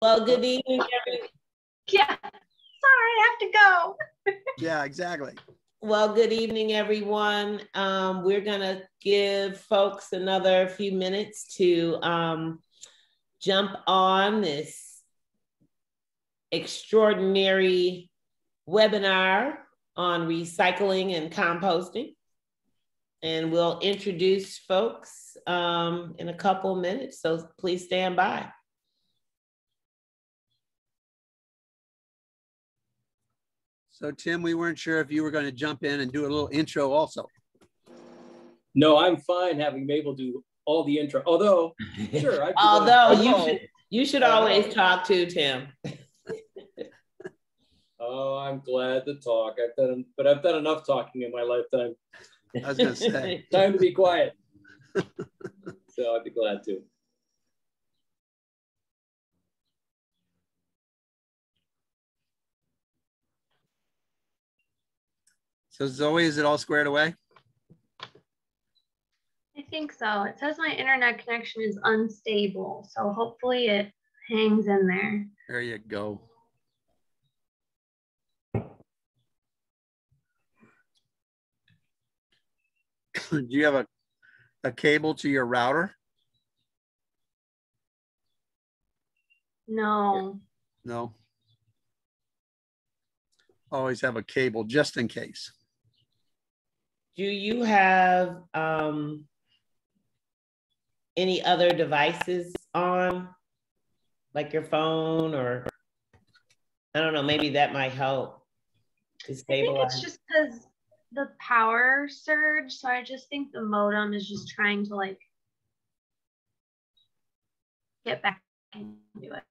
Well, good evening, everyone. Yeah, sorry, I have to go. Yeah, exactly. Well, good evening, everyone. We're gonna give folks another few minutes to jump on this extraordinary webinar on recycling and composting. And we'll introduce folks in a couple minutes, so please stand by. So Tim, we weren't sure if you were going to jump in and do a little intro also. No, I'm fine having Mabel do all the intro. Although, sure. You should always talk to Tim. Oh, I'm glad to talk. I've done enough talking in my lifetime. I was going to say. Time to be quiet. So I'd be glad to. So Zoe, is it all squared away? I think so. It says my internet connection is unstable, so hopefully it hangs in there. There you go. Do you have a cable to your router? No. No. Always have a cable just in case. Do you have any other devices on, like your phone, or I don't know, maybe that might help to stabilize? I think it's just because the power surge, so I just think the modem is just trying to like get back into it.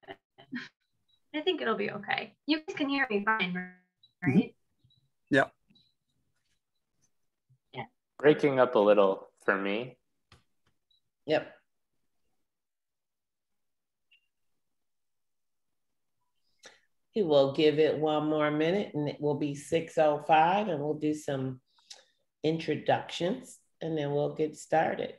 I think it'll be okay. You guys can hear me fine, right? Mm-hmm. Yep. Yeah. Breaking up a little for me. Yep. We will give it one more minute and it will be 6:05 and we'll do some introductions and then we'll get started.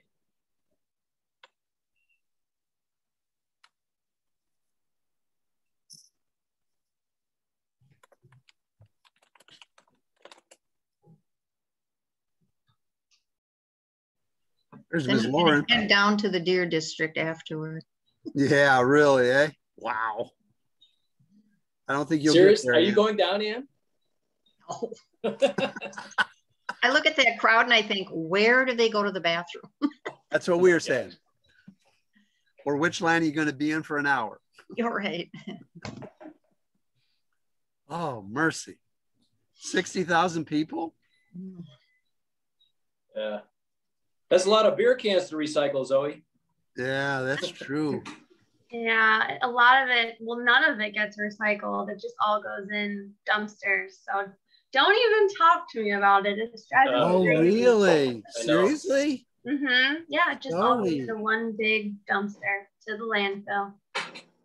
There's Ms. Lauren. And down to the Deer District afterward. Yeah, really, eh? Wow. I don't think you'll Serious? get there. Are you going down, Ann? No. I look at that crowd and I think, where do they go to the bathroom? That's what we were saying. Or which line are you going to be in for an hour? You're right. Oh, mercy. 60,000 people? Yeah. That's a lot of beer cans to recycle, Zoe. Yeah, that's true. Yeah, a lot of it, well, none of it gets recycled. It just all goes in dumpsters. So don't even talk to me about it. It's driving Oh, me crazy. really? Seriously? Mm-hmm. Yeah, it just all goes into one big dumpster to the landfill.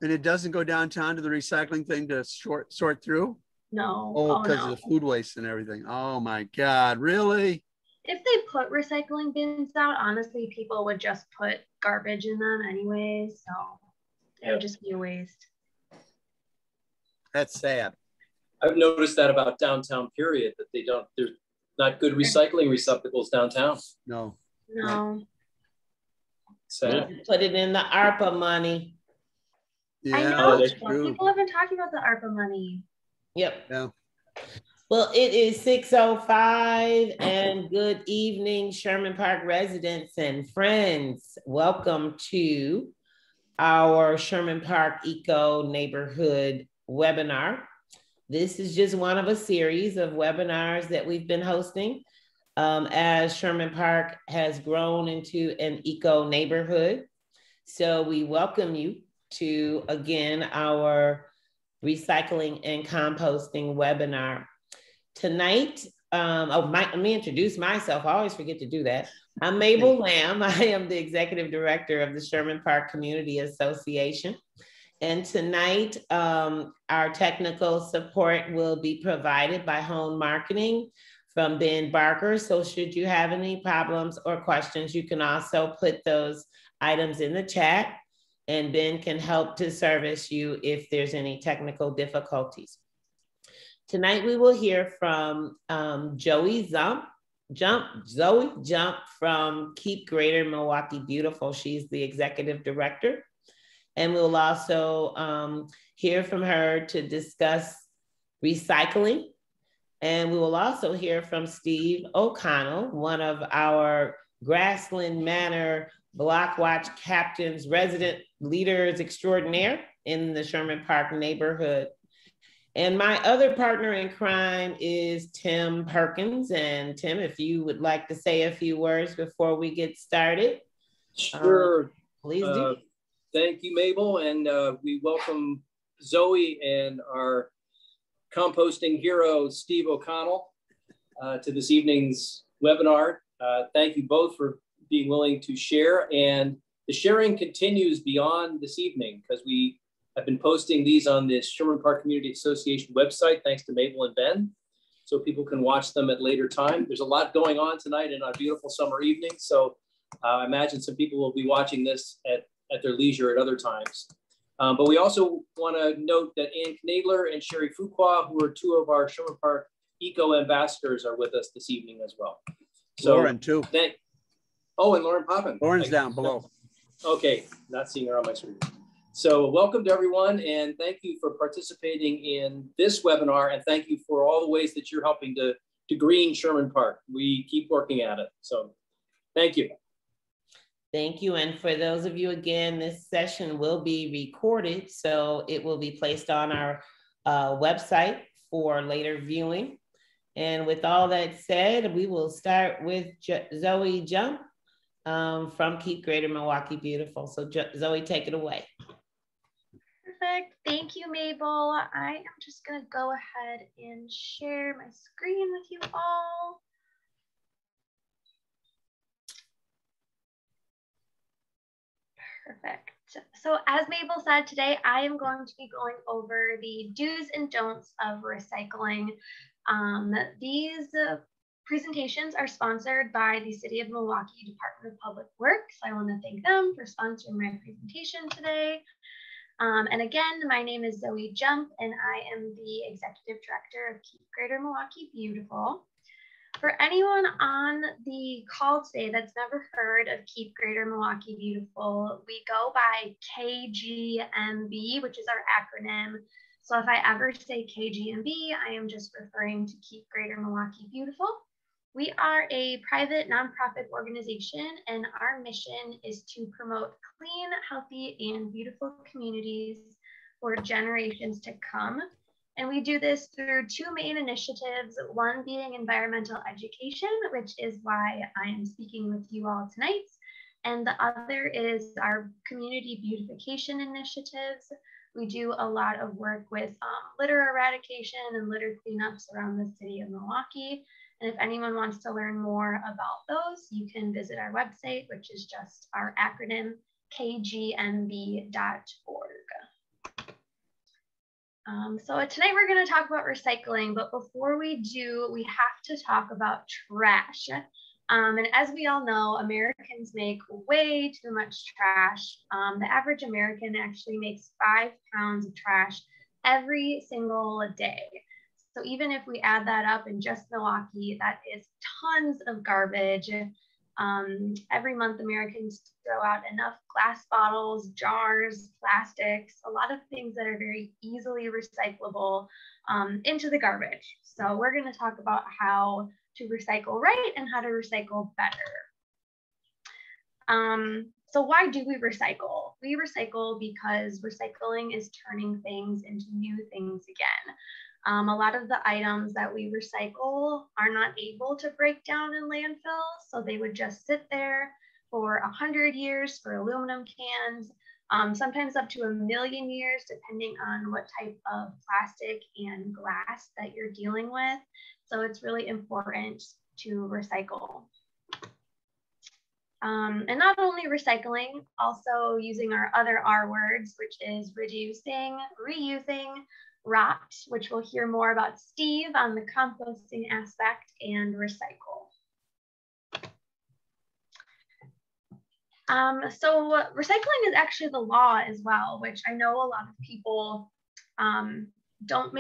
And it doesn't go downtown to the recycling thing to sort through? No. Oh, because of the food waste and everything. Oh my God, really? If they put recycling bins out, honestly, people would just put garbage in them anyway. So it would just be a waste. That's sad. I've noticed that about downtown, period, that there's not good recycling receptacles downtown. No. No. Sad. Put it in the ARPA money. Yeah, I know. that's true. People have been talking about the ARPA money. Yep. Yeah. Well, it is 6:05 and good evening, Sherman Park residents and friends. Welcome to our Sherman Park Eco Neighborhood webinar. This is just one of a series of webinars that we've been hosting as Sherman Park has grown into an eco neighborhood. So we welcome you to, again, our recycling and composting webinar. Tonight, let me introduce myself. I always forget to do that. I'm Mabel Lamb. I am the Executive Director of the Sherman Park Community Association. And tonight, our technical support will be provided by Hone Marketing from Ben Barker. So should you have any problems or questions, you can also put those items in the chat and Ben can help to service you if there's any technical difficulties. Tonight we will hear from Zoe Jump from Keep Greater Milwaukee Beautiful. She's the executive director. And we'll also hear from her to discuss recycling. And we will also hear from Steve O'Connell, one of our Grassland Manor Block Watch Captains, resident leaders extraordinaire in the Sherman Park neighborhood. And my other partner in crime is Tim Perkins. And Tim, if you would like to say a few words before we get started. Sure. Please do. Thank you, Mabel. And we welcome Zoe and our composting hero, Steve O'Connell, to this evening's webinar. Thank you both for being willing to share. And the sharing continues beyond this evening because we have been posting these on the Sherman Park Community Association website, thanks to Mabel and Ben, so people can watch them at later time. There's a lot going on tonight in our beautiful summer evening. So I imagine some people will be watching this at their leisure at other times. But we also want to note that Ann Knadler and Sherry Fuqua, who are two of our Sherman Park Eco Ambassadors, are with us this evening as well. So, Lauren too. and Lauren Poppin. Lauren's down below. Okay, not seeing her on my screen. So welcome to everyone, and thank you for participating in this webinar, and thank you for all the ways that you're helping to green Sherman Park. We keep working at it, so thank you. Thank you, and for those of you, again, this session will be recorded, so it will be placed on our website for later viewing. And with all that said, we will start with Zoe Jump from Keep Greater Milwaukee Beautiful. So Zoe, take it away. Perfect. Thank you, Mabel. I am just going to go ahead and share my screen with you all. Perfect. So as Mabel said, today I am going to be going over the do's and don'ts of recycling. These presentations are sponsored by the City of Milwaukee Department of Public Works. I want to thank them for sponsoring my presentation today. And again, my name is Zoe Jump, and I am the Executive Director of Keep Greater Milwaukee Beautiful. For anyone on the call today that's never heard of Keep Greater Milwaukee Beautiful, we go by KGMB, which is our acronym. So if I ever say KGMB, I am just referring to Keep Greater Milwaukee Beautiful. We are a private nonprofit organization, and our mission is to promote clean, healthy, and beautiful communities for generations to come. And we do this through two main initiatives, one being environmental education, which is why I am speaking with you all tonight. And the other is our community beautification initiatives. We do a lot of work with litter eradication and litter cleanups around the city of Milwaukee. And if anyone wants to learn more about those, you can visit our website, which is just our acronym, kgmb.org. So tonight we're going to talk about recycling, but before we do, we have to talk about trash. And as we all know, Americans make way too much trash. The average American actually makes 5 pounds of trash every single day. So even if we add that up in just Milwaukee, that is tons of garbage. Every month, Americans throw out enough glass bottles, jars, plastics, a lot of things that are very easily recyclable into the garbage. So we're going to talk about how to recycle right and how to recycle better. So why do we recycle? We recycle because recycling is turning things into new things again. A lot of the items that we recycle are not able to break down in landfill, so they would just sit there for 100 years for aluminum cans, sometimes up to 1 million years, depending on what type of plastic and glass that you're dealing with. So it's really important to recycle. And not only recycling, also using our other R words, which is reducing, reusing, rot, which we'll hear more about Steve on the composting aspect, and recycle. So recycling is actually the law as well, which I know a lot of people don't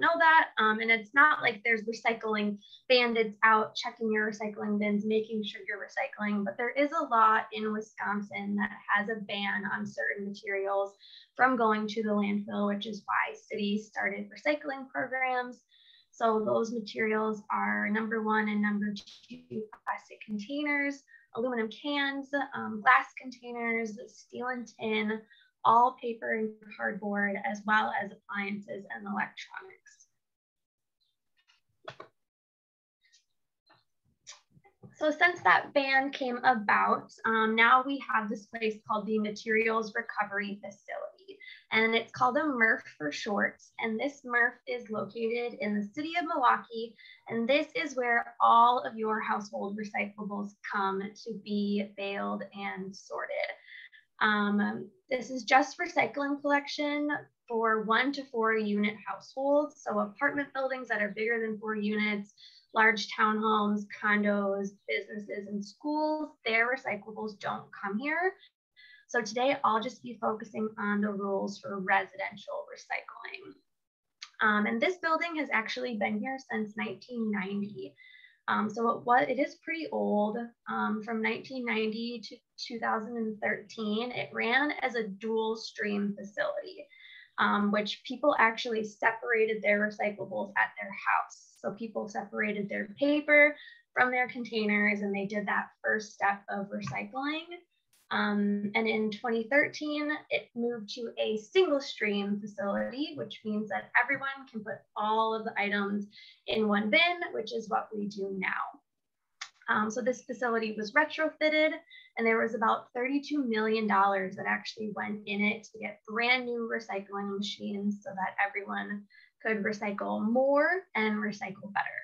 know that. And it's not like there's recycling bandits out checking your recycling bins, making sure you're recycling, but there is a law in Wisconsin that has a ban on certain materials from going to the landfill, which is why cities started recycling programs. So those materials are number 1 and number 2, plastic containers, aluminum cans, glass containers, steel and tin, all paper and cardboard, as well as appliances and electronics. So since that ban came about, now we have this place called the Materials Recovery Facility, and it's called a MRF for short. And this MRF is located in the city of Milwaukee, and this is where all of your household recyclables come to be baled and sorted. This is just recycling collection for 1 to 4 unit households. So apartment buildings that are bigger than 4 units, large townhomes, condos, businesses, and schools, their recyclables don't come here. So today I'll just be focusing on the rules for residential recycling. And this building has actually been here since 1990. So it is pretty old. From 1990 to 2013, it ran as a dual stream facility, which people actually separated their recyclables at their house. So people separated their paper from their containers, and they did that first step of recycling. And in 2013, it moved to a single stream facility, which means that everyone can put all of the items in one bin, which is what we do now. So this facility was retrofitted, and there was about $32 million that actually went in it to get brand new recycling machines so that everyone could recycle more and recycle better.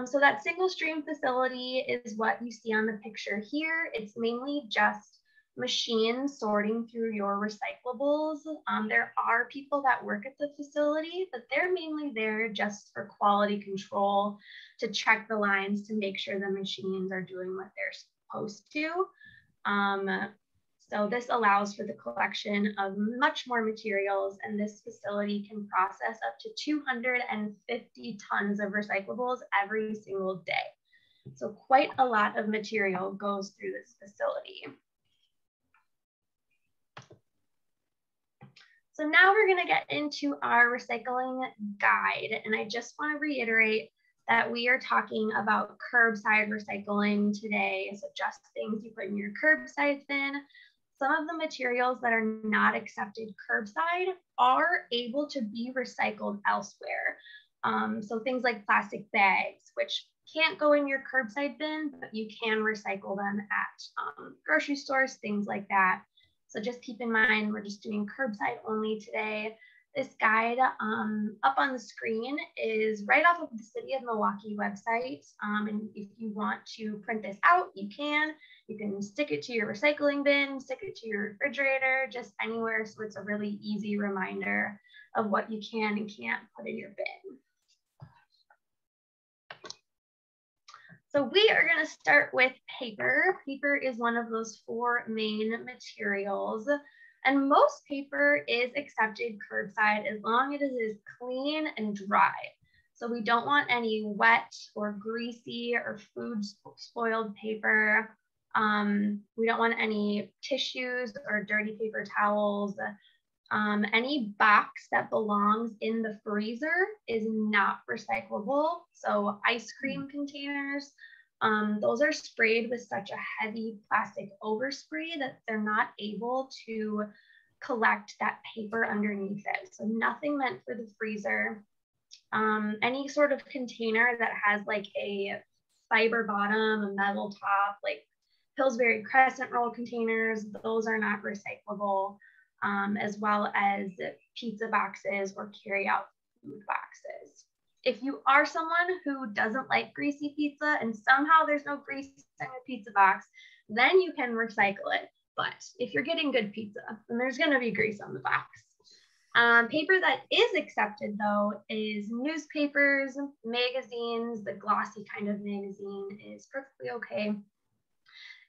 So that single stream facility is what you see on the picture here. It's mainly just machines sorting through your recyclables. There are people that work at the facility, but they're mainly there just for quality control, to check the lines to make sure the machines are doing what they're supposed to. So this allows for the collection of much more materials, and this facility can process up to 250 tons of recyclables every single day. So quite a lot of material goes through this facility. So now we're going to get into our recycling guide, and I just want to reiterate that we are talking about curbside recycling today. So just things you put in your curbside bin. Some of the materials that are not accepted curbside are able to be recycled elsewhere. So things like plastic bags, which can't go in your curbside bin, but you can recycle them at grocery stores, things like that. So just keep in mind, we're just doing curbside only today. This guide up on the screen is right off of the City of Milwaukee website. And if you want to print this out, you can. You can stick it to your recycling bin, stick it to your refrigerator, just anywhere. So it's a really easy reminder of what you can and can't put in your bin. So we are going to start with paper. Paper is one of those 4 main materials. And most paper is accepted curbside as long as it is clean and dry. So we don't want any wet or greasy or food spoiled paper. We don't want any tissues or dirty paper towels. Any box that belongs in the freezer is not recyclable. So ice cream containers, those are sprayed with such a heavy plastic overspray that they're not able to collect that paper underneath it. So nothing meant for the freezer. Any sort of container that has like a fiber bottom, a metal top, like Pillsbury crescent roll containers, those are not recyclable, as well as pizza boxes or carry-out food boxes. If you are someone who doesn't like greasy pizza and somehow there's no grease in your pizza box, then you can recycle it. But if you're getting good pizza, then there's going to be grease on the box. Paper that is accepted, though, is newspapers, magazines. The glossy kind of magazine is perfectly okay.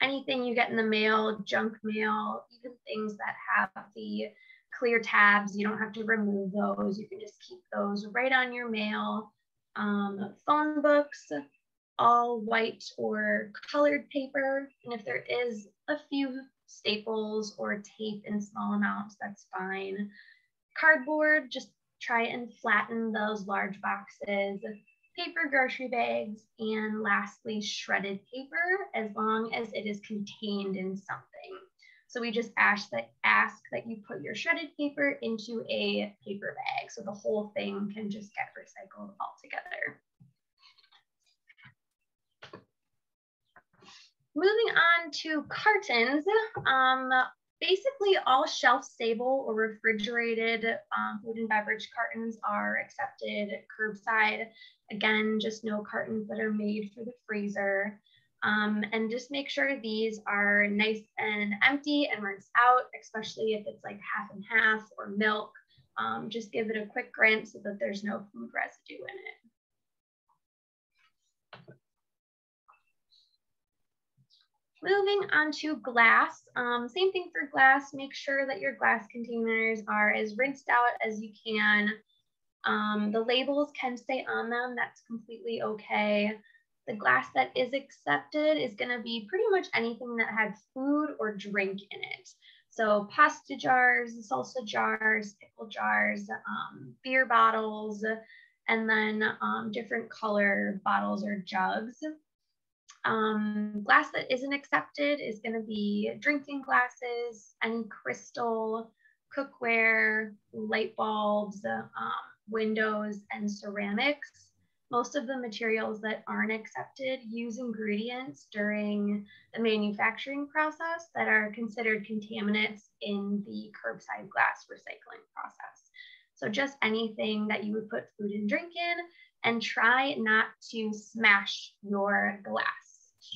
Anything you get in the mail, junk mail, even things that have the clear tabs, you don't have to remove those. You can just keep those right on your mail. Phone books, all white or colored paper. And if there is a few staples or tape in small amounts, that's fine. Cardboard, just try and flatten those large boxes. Paper grocery bags, and lastly, shredded paper, as long as it is contained in something. So we just ask that you put your shredded paper into a paper bag, so the whole thing can just get recycled altogether. Moving on to cartons, basically all shelf-stable or refrigerated food and beverage cartons are accepted curbside. Again, just no cartons that are made for the freezer. And just make sure these are nice and empty and rinse out, especially if it's like half and half or milk. Just give it a quick rinse so that there's no food residue in it. Moving on to glass, same thing for glass. Make sure that your glass containers are as rinsed out as you can. The labels can stay on them, that's completely okay. The glass that is accepted is gonna be pretty much anything that had food or drink in it. So pasta jars, salsa jars, pickle jars, beer bottles, and then different color bottles or jugs. Glass that isn't accepted is going to be drinking glasses, any crystal, cookware, light bulbs, windows, and ceramics. Most of the materials that aren't accepted use ingredients during the manufacturing process that are considered contaminants in the curbside glass recycling process. So just anything that you would put food and drink in, and try not to smash your glass.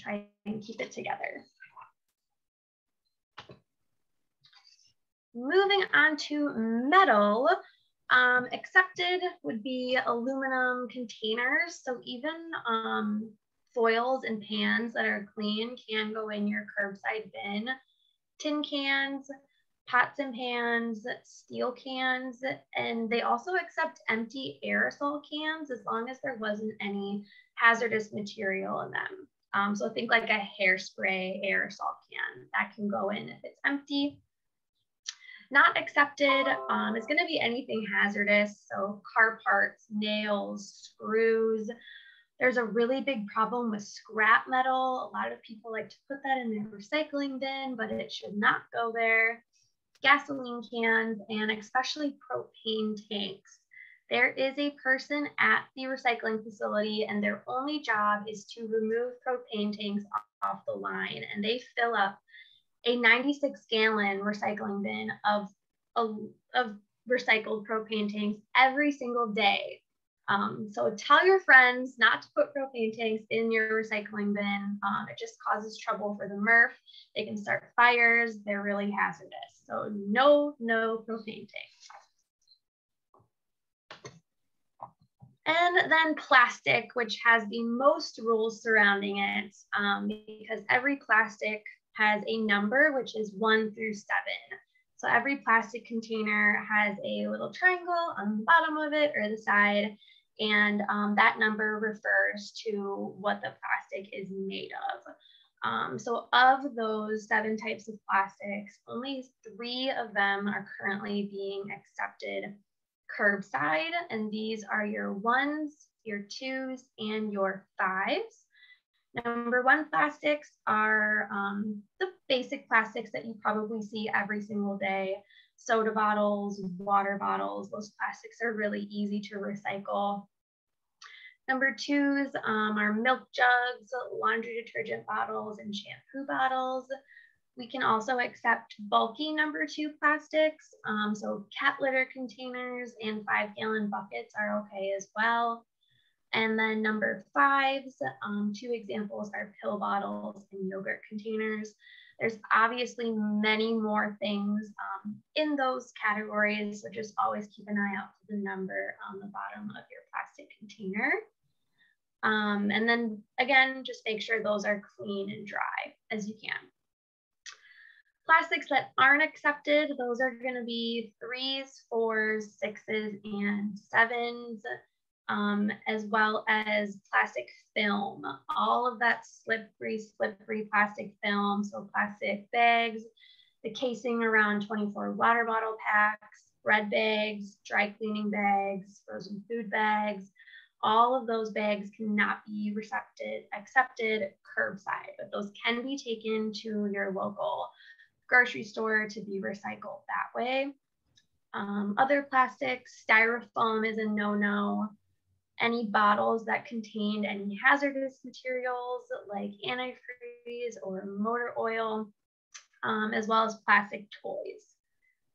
Try and keep it together. Moving on to metal, accepted would be aluminum containers. So even foils and pans that are clean can go in your curbside bin. Tin cans, pots and pans, steel cans, and they also accept empty aerosol cans as long as there wasn't any hazardous material in them. So think like a hairspray aerosol can, that can go in if it's empty. Not accepted is going to be anything hazardous, so car parts, nails, screws. There's a really big problem with scrap metal. A lot of people like to put that in their recycling bin, but it should not go there. Gasoline cans, and especially propane tanks. There is a person at the recycling facility and their only job is to remove propane tanks off the line, and they fill up a 96-gallon recycling bin of recycled propane tanks every single day. So tell your friends not to put propane tanks in your recycling bin. It just causes trouble for the MRF. They can start fires. They're really hazardous. So no propane tanks. And then plastic, which has the most rules surrounding it, because every plastic has a number, which is 1 through 7. So every plastic container has a little triangle on the bottom of it or the side, and that number refers to what the plastic is made of. So of those 7 types of plastics, only 3 of them are currently being accepted curbside, and these are your 1s, your 2s, and your 5s. Number 1 plastics are the basic plastics that you probably see every single day. Soda bottles, water bottles, those plastics are really easy to recycle. Number 2s are milk jugs, laundry detergent bottles, and shampoo bottles. We can also accept bulky number 2 plastics. So cat litter containers and 5-gallon buckets are okay as well. And then number 5, 2 examples are pill bottles and yogurt containers. There's obviously many more things in those categories, so just always keep an eye out for the number on the bottom of your plastic container. And then again, just make sure those are clean and dry as you can. Plastics that aren't accepted, those are going to be 3s, 4s, 6s, and 7s, as well as plastic film. All of that slippery plastic film, so plastic bags, the casing around 24 water bottle packs, bread bags, dry cleaning bags, frozen food bags. All of those bags cannot be accepted curbside, but those can be taken to your local grocery store to be recycled that way. Other plastics, styrofoam is a no-no. Any bottles that contained any hazardous materials like antifreeze or motor oil, as well as plastic toys.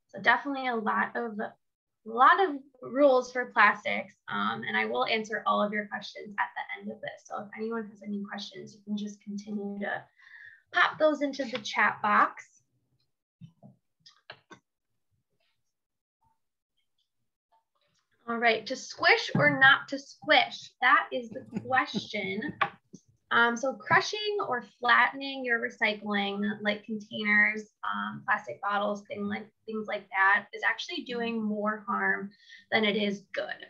So definitely a lot of rules for plastics, and I will answer all of your questions at the end of this. So if anyone has any questions, you can just continue to pop those into the chat box. All right, to squish or not to squish? That is the question. So crushing or flattening your recycling, like containers, plastic bottles, things like that, is actually doing more harm than it is good.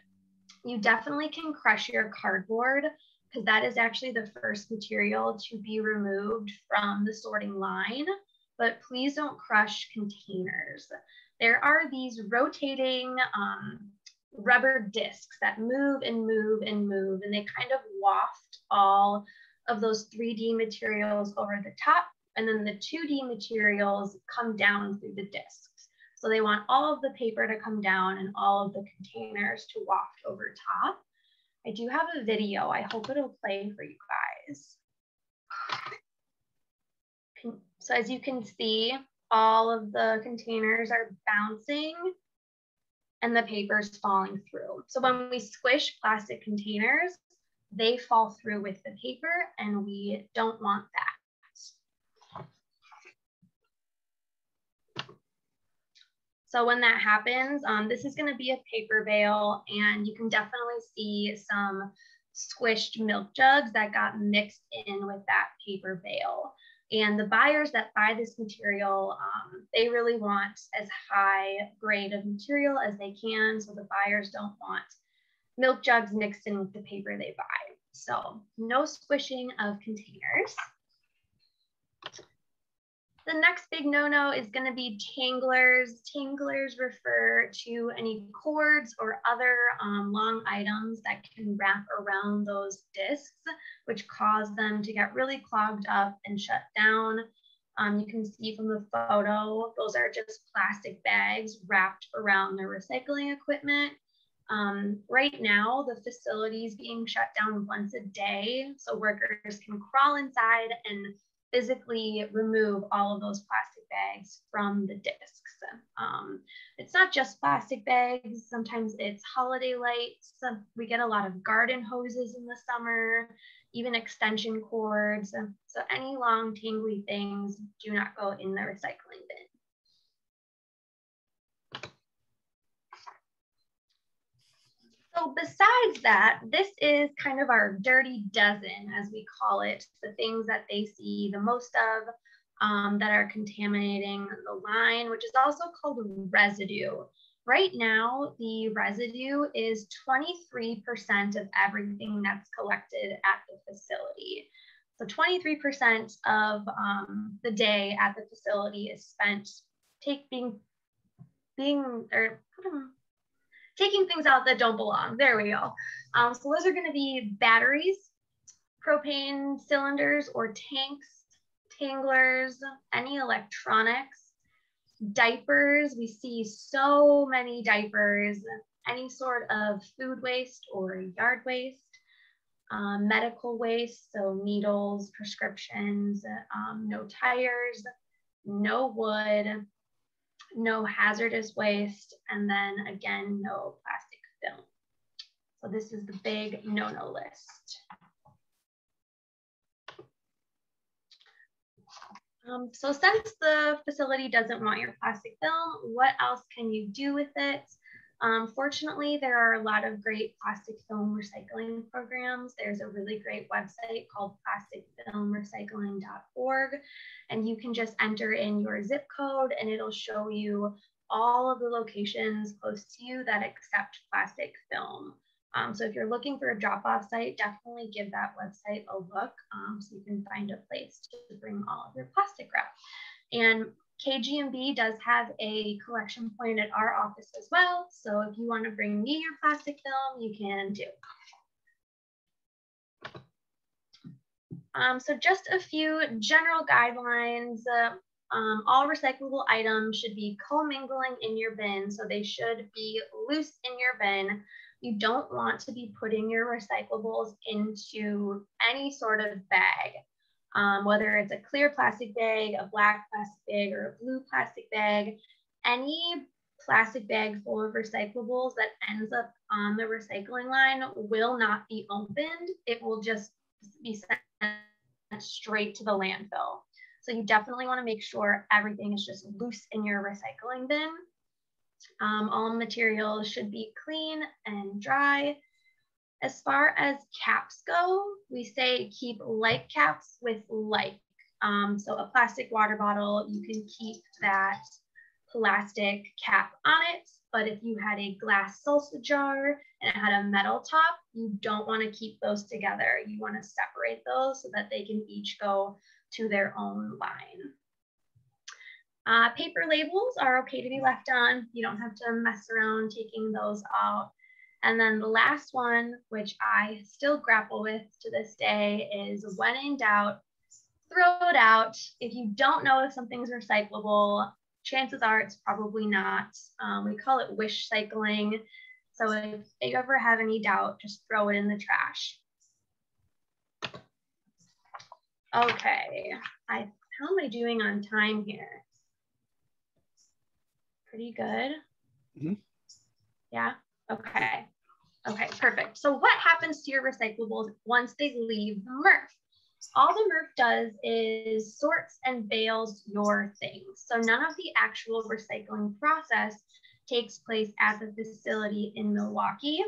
You definitely can crush your cardboard, because that is actually the first material to be removed from the sorting line, but please don't crush containers. There are these rotating rubber discs that move and move and move, and they kind of waft all of those 3D materials over the top, and then the 2D materials come down through the discs. So they want all of the paper to come down and all of the containers to waft over top. I do have a video. I hope it'll play for you guys. So as you can see, all of the containers are bouncing and the paper's falling through. So when we squish plastic containers, they fall through with the paper, and we don't want that. So when that happens, this is gonna be a paper bale, and you can definitely see some squished milk jugs that got mixed in with that paper bale. And the buyers that buy this material, they really want as high grade of material as they can, so the buyers don't want milk jugs mixed in with the paper they buy. So no squishing of containers. The next big no-no is going to be tanglers. Tanglers refer to any cords or other long items that can wrap around those discs, which cause them to get really clogged up and shut down. You can see from the photo, those are just plastic bags wrapped around the recycling equipment. Right now, the facility is being shut down once a day, so workers can crawl inside and physically remove all of those plastic bags from the discs. It's not just plastic bags, sometimes it's holiday lights. We get a lot of garden hoses in the summer, even extension cords. So any long tangly things do not go in the recycling bin. So besides that, this is kind of our dirty dozen, as we call it, the things that they see the most of that are contaminating the line, which is also called residue. Right now, the residue is 23% of everything that's collected at the facility. So 23% of the day at the facility is spent taking things out that don't belong. There we go. So those are going to be batteries, propane cylinders or tanks, tanglers, any electronics, diapers. We see so many diapers, any sort of food waste or yard waste, medical waste, so needles, prescriptions, no tires, no wood, no hazardous waste, and then again, no plastic film. So this is the big no-no list. So since the facility doesn't want your plastic film, what else can you do with it? Fortunately, there are a lot of great plastic film recycling programs. There's a really great website called plasticfilmrecycling.org, and you can just enter in your zip code and it'll show you all of the locations close to you that accept plastic film. So if you're looking for a drop-off site, definitely give that website a look so you can find a place to bring all of your plastic wrap. And KGMB does have a collection point at our office as well. So if you want to bring me your plastic film, you can do. So just a few general guidelines. All recyclable items should be commingling in your bin. So they should be loose in your bin. You don't want to be putting your recyclables into any sort of bag, whether it's a clear plastic bag, a black plastic bag, or a blue plastic bag. Any plastic bag full of recyclables that ends up on the recycling line will not be opened. It will just be sent straight to the landfill. So you definitely want to make sure everything is just loose in your recycling bin. All materials should be clean and dry. As far as caps go, we say keep like caps with like. So a plastic water bottle, you can keep that plastic cap on it, but if you had a glass salsa jar and it had a metal top, you don't want to keep those together. You want to separate those so that they can each go to their own line. Paper labels are okay to be left on. You don't have to mess around taking those out. And then the last one, which I still grapple with to this day, is when in doubt, throw it out. If you don't know if something's recyclable, chances are it's probably not. We call it wish cycling. So if you ever have any doubt, just throw it in the trash. Okay, how am I doing on time here? Pretty good. Mm-hmm. Yeah, okay. Okay, perfect. So what happens to your recyclables once they leave the MRF? All the MRF does is sorts and bales your things. So none of the actual recycling process takes place at the facility in Milwaukee.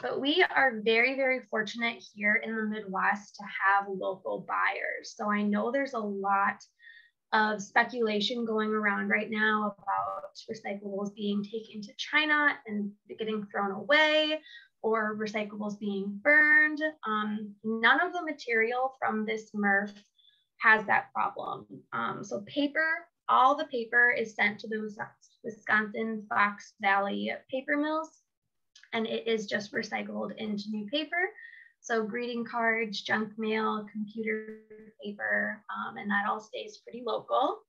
But we are very, very fortunate here in the Midwest to have local buyers. So I know there's a lot of speculation going around right now about recyclables being taken to China and getting thrown away, or recyclables being burned. None of the material from this MRF has that problem. So paper, all the paper is sent to the Wisconsin Fox Valley paper mills, and it is just recycled into new paper. So greeting cards, junk mail, computer paper, and that all stays pretty local.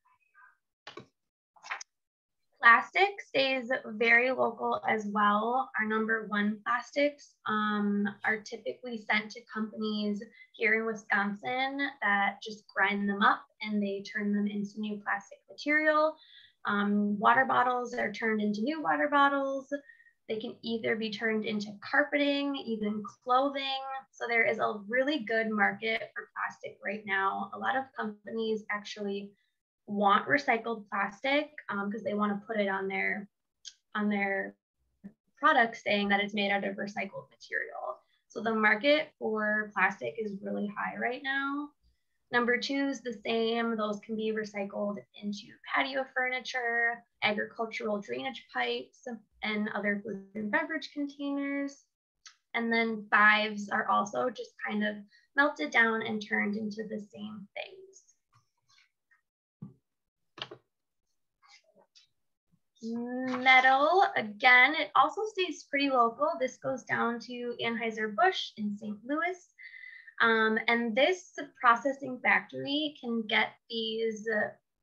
Plastic stays very local as well. Our #1 plastics are typically sent to companies here in Wisconsin that just grind them up and they turn them into new plastic material. Water bottles are turned into new water bottles. They can either be turned into carpeting, even clothing. So there is a really good market for plastic right now. A lot of companies actually want recycled plastic because they want to put it on their products saying that it's made out of recycled material. So the market for plastic is really high right now. #2 is the same. Those can be recycled into patio furniture, agricultural drainage pipes, and other food and beverage containers. And then 5s are also just kind of melted down and turned into the same things. Metal, again, it also stays pretty local. This goes down to Anheuser-Busch in St. Louis. And this processing factory can get these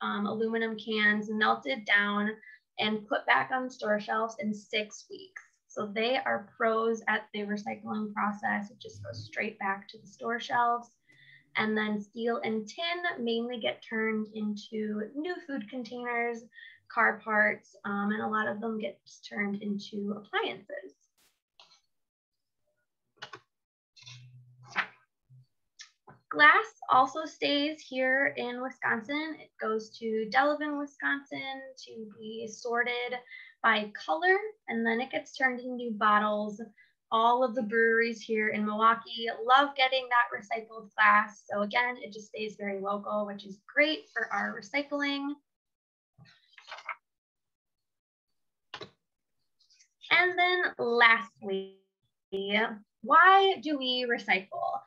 aluminum cans melted down and put back on store shelves in 6 weeks. So they are pros at the recycling process. It just goes straight back to the store shelves. And then steel and tin mainly get turned into new food containers, car parts, and a lot of them get turned into appliances. Glass also stays here in Wisconsin. It goes to Delavan, Wisconsin to be sorted by color, and then it gets turned into bottles. All of the breweries here in Milwaukee love getting that recycled glass. So again, it just stays very local, which is great for our recycling. And then lastly, why do we recycle?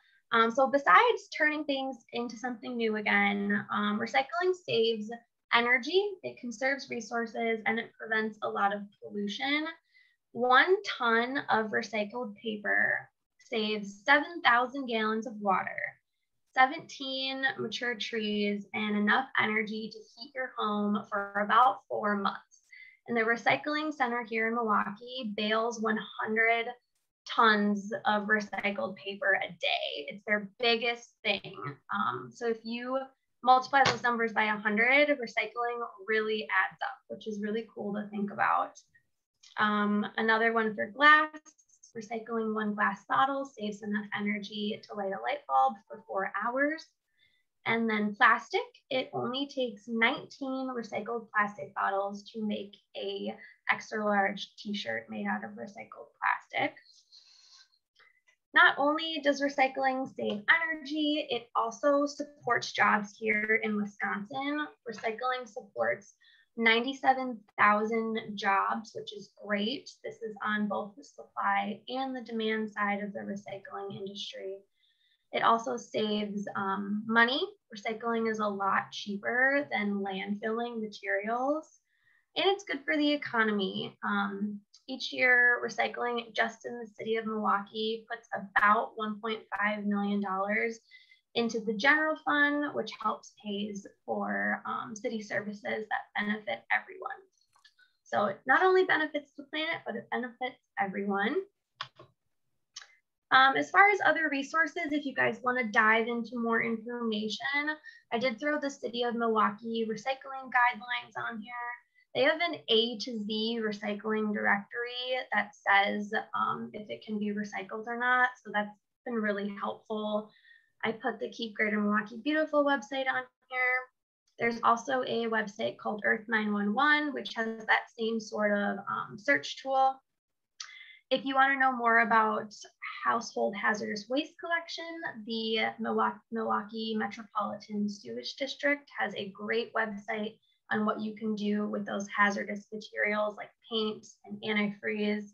So besides turning things into something new again, recycling saves energy, it conserves resources, and it prevents a lot of pollution. 1 ton of recycled paper saves 7,000 gallons of water, 17 mature trees, and enough energy to heat your home for about 4 months. And the recycling center here in Milwaukee bales 100 tons of recycled paper a day. It's their biggest thing. So if you multiply those numbers by 100, recycling really adds up, which is really cool to think about. Another one for glass, recycling 1 glass bottle saves enough energy to light a light bulb for 4 hours. And then plastic, it only takes 19 recycled plastic bottles to make a extra large t-shirt made out of recycled plastic. Not only does recycling save energy, it also supports jobs here in Wisconsin. Recycling supports 97,000 jobs, which is great. This is on both the supply and the demand side of the recycling industry. It also saves money. Recycling is a lot cheaper than landfilling materials, and it's good for the economy. Each year, recycling just in the city of Milwaukee puts about $1.5 million into the general fund, which helps pays for city services that benefit everyone. So it not only benefits the planet, but it benefits everyone. As far as other resources, if you guys want to dive into more information, I did throw the City of Milwaukee recycling guidelines on here. They have an A to Z recycling directory that says if it can be recycled or not. So that's been really helpful. I put the Keep Greater Milwaukee Beautiful website on here. There's also a website called Earth 911, which has that same sort of search tool. If you want to know more about household hazardous waste collection, the Milwaukee Metropolitan Sewage District has a great website on what you can do with those hazardous materials like paint and antifreeze.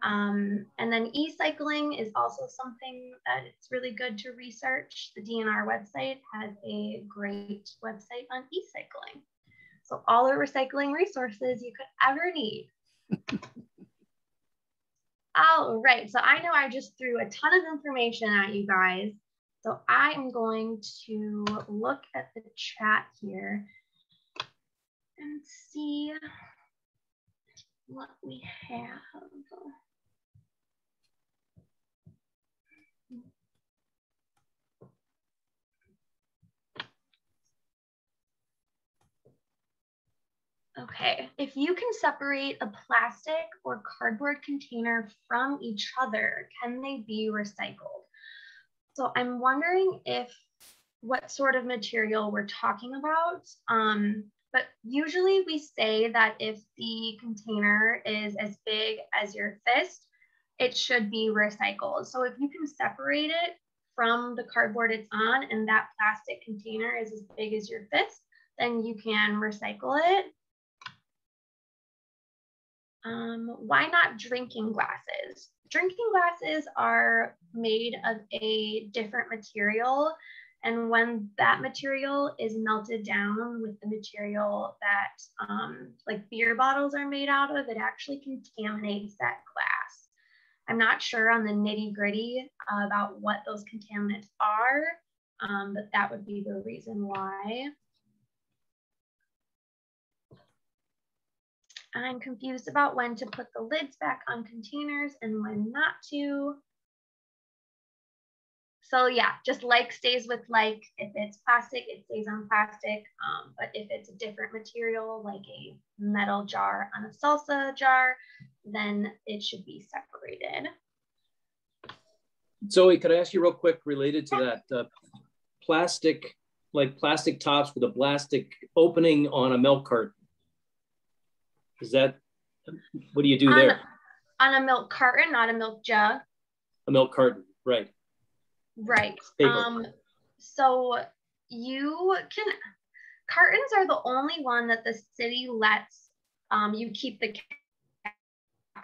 And then e-cycling is also something that it's really good to research. The DNR website has a great website on e-cycling. So all the recycling resources you could ever need. All right, so I know I just threw a ton of information at you guys. So I am going to look at the chat here and see what we have. Okay, if you can separate a plastic or cardboard container from each other, can they be recycled? So I'm wondering what sort of material we're talking about. But usually we say that if the container is as big as your fist, it should be recycled. So if you can separate it from the cardboard it's on and that plastic container is as big as your fist, then you can recycle it. Why not drinking glasses? Drinking glasses are made of a different material, and when that material is melted down with the material that like beer bottles are made out of, it actually contaminates that glass. I'm not sure on the nitty-gritty about what those contaminants are, but that would be the reason why. I'm confused about when to put the lids back on containers and when not to. So yeah, just like stays with like. If it's plastic, it stays on plastic. But if it's a different material, like a metal jar on a salsa jar, then it should be separated. Zoe, could I ask you real quick related to that? plastic, like plastic tops with a plastic opening on a milk carton. Is that, what do you do there? On a milk carton, not a milk jug. A milk carton, right. Right. Paper. So you can, cartons are the only one that the city lets you keep the caps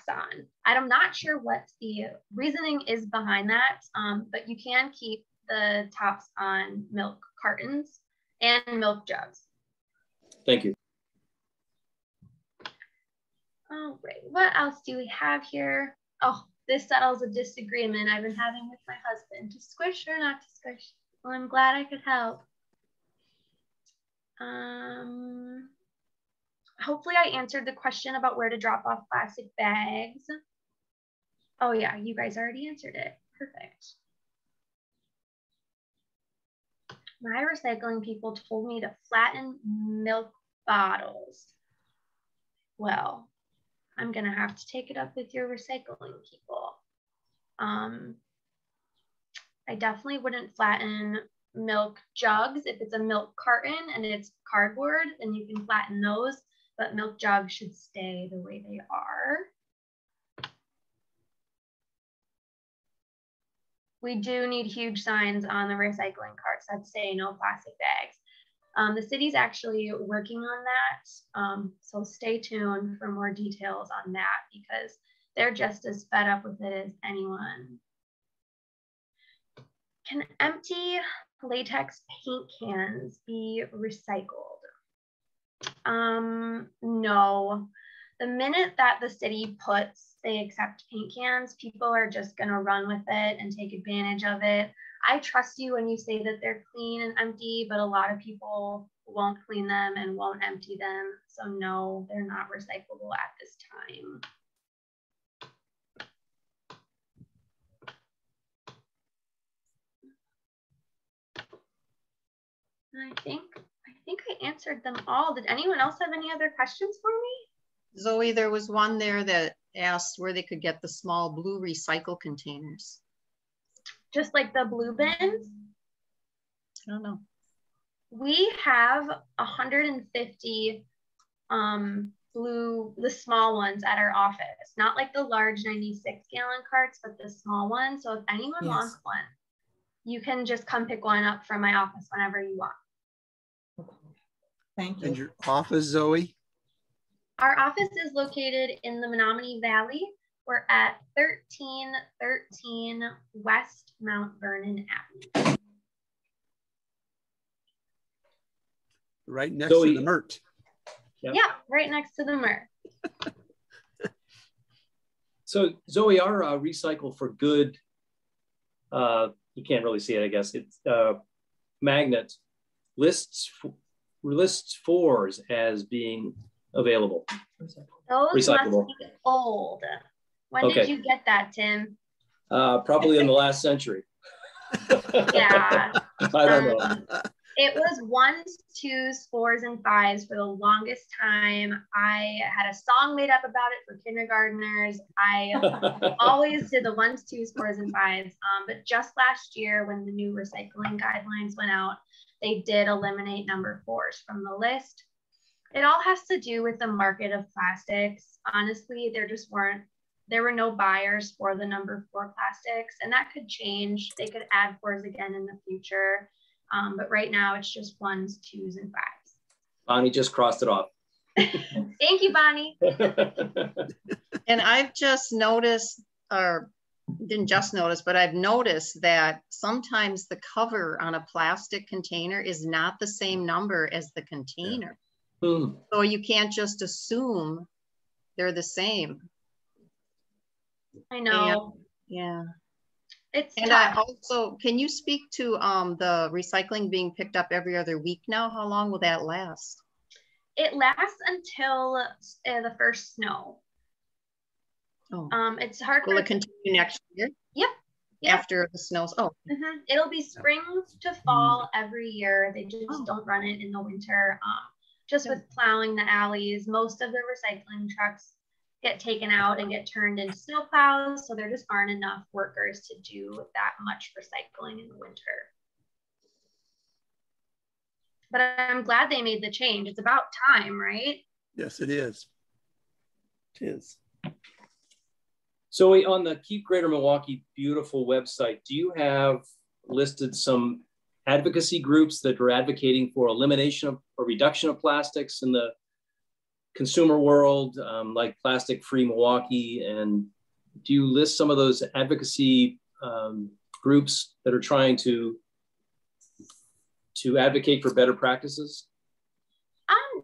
on. I'm not sure what the reasoning is behind that, but you can keep the tops on milk cartons and milk jugs. Thank you. All right, what else do we have here? Oh, this settles a disagreement I've been having with my husband. To squish or not to squish? Well, I'm glad I could help. Hopefully I answered the question about where to drop off plastic bags. Oh yeah, you guys already answered it. Perfect. My recycling people told me to flatten milk bottles. Well, I'm gonna have to take it up with your recycling people. I definitely wouldn't flatten milk jugs. If it's a milk carton and it's cardboard, then you can flatten those, but milk jugs should stay the way they are. We do need huge signs on the recycling carts that say no plastic bags. The city's actually working on that, so stay tuned for more details on that because they're just as fed up with it as anyone. Can empty latex paint cans be recycled? No. The minute that the city puts they accept paint cans, people are just gonna run with it and take advantage of it. I trust you when you say that they're clean and empty, but a lot of people won't clean them and won't empty them. So no, they're not recyclable at this time. I think I answered them all. Did anyone else have any other questions for me? Zoe, there was one there that asked where they could get the small blue recycle containers. Just like the blue bins? I don't know. We have 150 the small ones at our office, not like the large 96-gallon carts, but the small ones. So if anyone wants one, you can just come pick one up from my office whenever you want. Thank you. And your office, Zoe? Our office is located in the Menominee Valley. We're at 1313 West Mount Vernon Avenue. Right next to the MERT. Yep. Yeah, right next to the MERT. So Zoe, our Recycle for Good, you can't really see it, I guess. It's magnet lists fours as being available. Those Recyclable. must be old. When did you get that, Tim? Probably in the last century. Yeah. I don't know. It was 1s, 2s, 4s, and 5s for the longest time. I had a song made up about it for kindergartners. I always did the 1s, 2s, 4s, and 5s. But just last year, when the new recycling guidelines went out, they did eliminate number 4s from the list. It all has to do with the market of plastics. Honestly, there were no buyers for the number 4 plastics, and that could change. They could add 4s again in the future. But right now it's just 1s, 2s, and 5s. Bonnie just crossed it off. Thank you, Bonnie. And I've just noticed, or didn't just notice, but I've noticed that sometimes the cover on a plastic container is not the same number as the container. Yeah. So you can't just assume they're the same. I know. And, yeah. It's and tough. I also, can you speak to the recycling being picked up every other week now? How long will that last? It lasts until the first snow. Oh. It's hard. Will it continue next year? Yep. After the snows? Oh. It'll be spring to fall every year. They just don't run it in the winter. Just with plowing the alleys, most of the recycling trucks get taken out and get turned into snow plows. So there just aren't enough workers to do that much recycling in the winter. but I'm glad they made the change. It's about time, right? Yes, it is. It is. So on the Keep Greater Milwaukee Beautiful website, do you have listed some advocacy groups that are advocating for elimination of or reduction of plastics in the consumer world, like Plastic Free Milwaukee? And do you list some of those advocacy groups that are trying to advocate for better practices?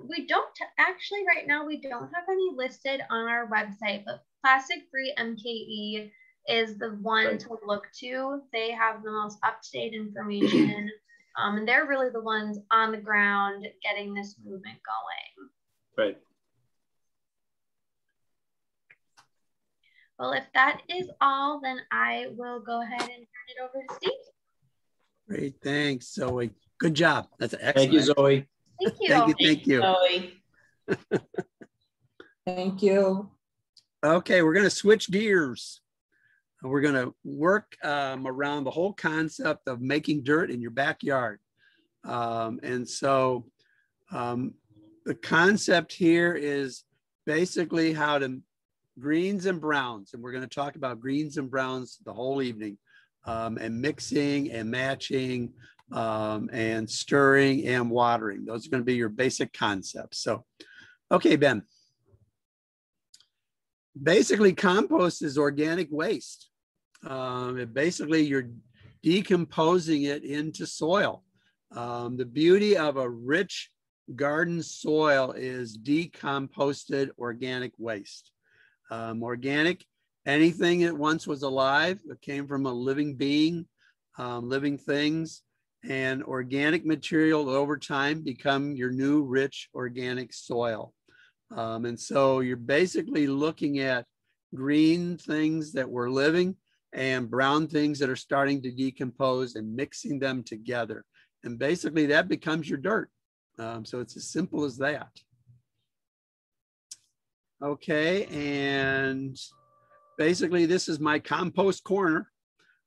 We don't actually right now, we don't have any listed on our website, but Plastic Free MKE is the one to look to. They have the most up-to-date information, and they're really the ones on the ground getting this movement going. Right. Well, if that is all, then I will go ahead and turn it over to Steve. Great, thanks, Zoe. Good job. That's excellent. Thank you, Zoe. Thank you. Thank you. Zoe. Thank you. Okay, we're going to switch gears. We're going to work around the whole concept of making dirt in your backyard. And so the concept here is basically how to greens and browns. And we're going to talk about greens and browns the whole evening, and mixing and matching and stirring and watering. Those are going to be your basic concepts. So, okay, Ben. Basically, compost is organic waste. Basically, you're decomposing it into soil. The beauty of a rich garden soil is decomposted organic waste. Organic, anything that once was alive, it came from a living being, living things, and organic material over time become your new rich organic soil. And so you're basically looking at green things that were living and brown things that are starting to decompose and mixing them together. And basically that becomes your dirt. So it's as simple as that. Okay, and basically this is my compost corner.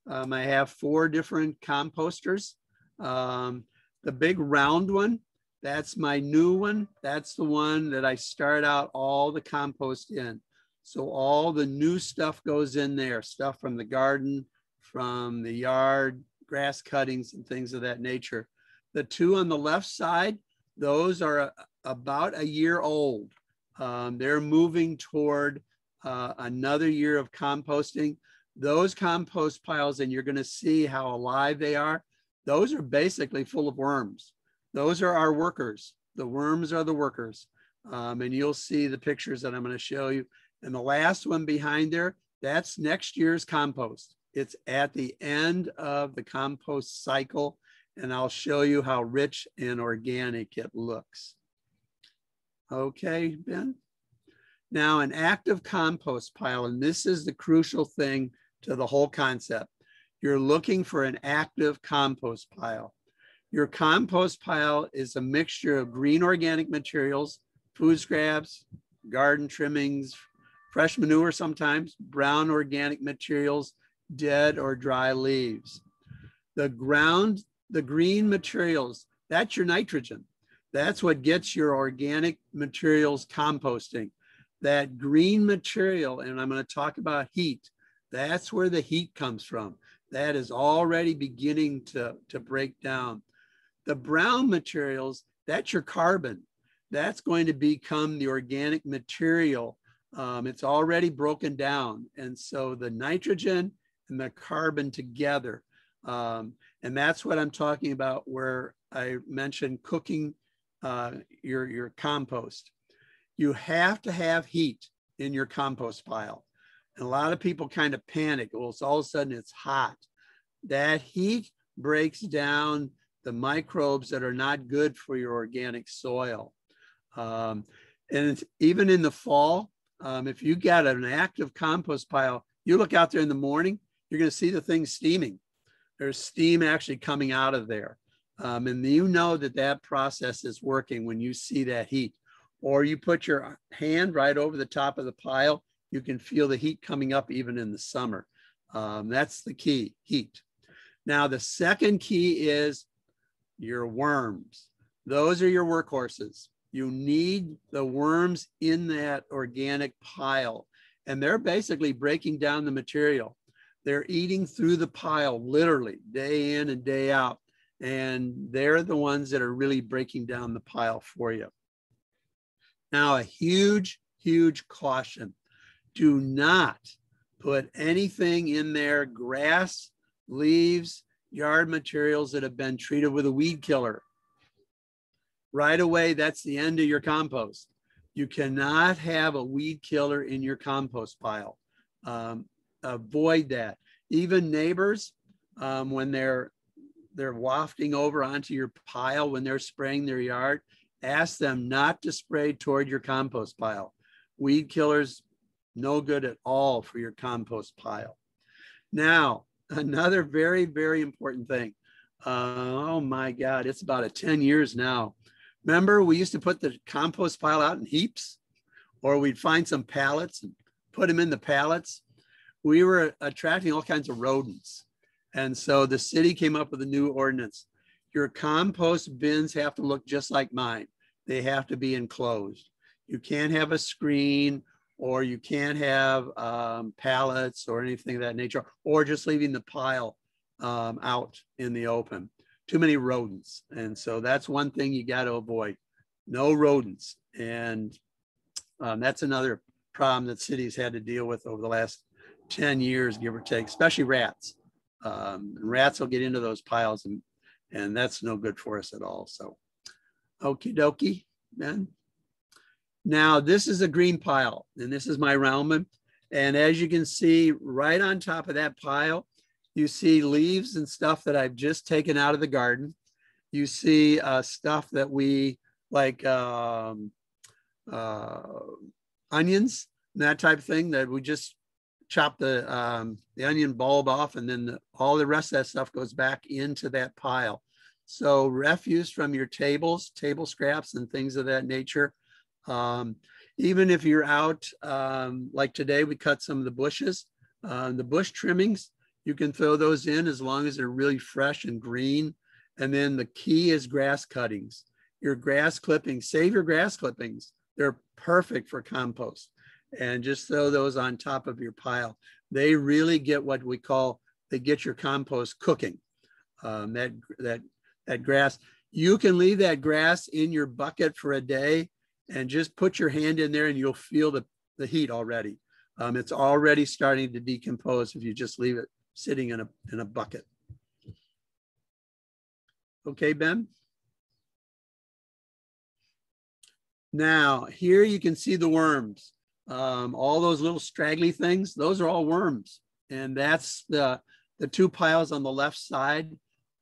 I have 4 different composters. The big round one, that's my new one. That's the one that I start out all the compost in. So all the new stuff goes in there, stuff from the garden, from the yard, grass cuttings and things of that nature. The 2 on the left side, those are about a year old. They're moving toward another year of composting. Those compost piles, and you're going to see how alive they are, those are basically full of worms. Those are our workers. The worms are the workers. And you'll see the pictures that I'm going to show you. And the last one behind there, that's next year's compost. It's at the end of the compost cycle. And I'll show you how rich and organic it looks. Okay, Ben? Now, an active compost pile, and this is the crucial thing to the whole concept. You're looking for an active compost pile. Your compost pile is a mixture of green organic materials, food scraps, garden trimmings, fresh manure sometimes, brown organic materials, dead or dry leaves. The green materials, that's your nitrogen. That's what gets your organic materials composting. That green material, and I'm going to talk about heat, that's where the heat comes from. That is already beginning to break down. The brown materials, that's your carbon. That's going to become the organic material. It's already broken down. And so the nitrogen and the carbon together. And that's what I'm talking about where I mentioned cooking your compost. You have to have heat in your compost pile. And a lot of people kind of panic. Well, it's all of a sudden it's hot. That heat breaks down the microbes that are not good for your organic soil. And it's, even in the fall, if you got an active compost pile, you look out there in the morning, you're going to see the thing steaming. There's steam actually coming out of there. And you know that that process is working when you see that heat. Or you put your hand right over the top of the pile, you can feel the heat coming up even in the summer. That's the key, heat. Now, the second key is your worms. Those are your workhorses. You need the worms in that organic pile, and they're basically breaking down the material. They're eating through the pile, literally, day in and day out. And they're the ones that are really breaking down the pile for you. Now, a huge, huge caution. Do not put anything in there, grass, leaves, yard materials that have been treated with a weed killer. Right away, that's the end of your compost. You cannot have a weed killer in your compost pile. Avoid that. Even neighbors, when they're wafting over onto your pile, when they're spraying their yard, ask them not to spray toward your compost pile. Weed killers, no good at all for your compost pile. Now, another very, very important thing. Oh my God, it's about 10 years now. Remember, we used to put the compost pile out in heaps, or we'd find some pallets and put them in the pallets. We were attracting all kinds of rodents. And so the city came up with a new ordinance. Your compost bins have to look just like mine. They have to be enclosed. You can't have a screen, or you can't have pallets or anything of that nature, or just leaving the pile out in the open. Too many rodents. And so that's one thing you got to avoid. No rodents. And that's another problem that cities had to deal with over the last 10 years, give or take, especially rats. Rats will get into those piles, and that's no good for us at all. So, okie dokie, then. Now, this is a green pile, and this is my roundman. And as you can see, right on top of that pile, you see leaves and stuff that I've just taken out of the garden. You see stuff that we like onions and that type of thing that we just chop the onion bulb off, and then all the rest of that stuff goes back into that pile. So refuse from your tables, table scraps and things of that nature. Even if you're out, like today, we cut some of the bushes, the bush trimmings, you can throw those in as long as they're really fresh and green. And then the key is grass cuttings. Your grass clippings, save your grass clippings. They're perfect for compost. And just throw those on top of your pile. They really get what we call, they get your compost cooking. That grass, you can leave that grass in your bucket for a day and just put your hand in there and you'll feel the heat already. It's already starting to decompose if you just leave it sitting in a bucket. Okay, Ben? Now, here you can see the worms. All those little straggly things, those are all worms. And that's the two piles on the left side.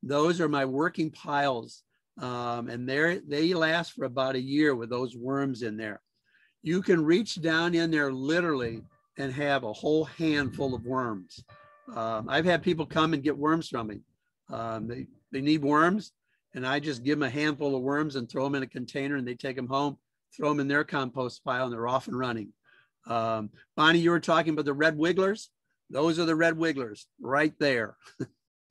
Those are my working piles. And they last for about a year with those worms in there. You can reach down in there literally and have a whole handful of worms. I've had people come and get worms from me. They need worms, and I just give them a handful of worms and throw them in a container, and they take them home, throw them in their compost pile, and they're off and running. Bonnie, you were talking about the red wigglers. Those are the red wigglers right there.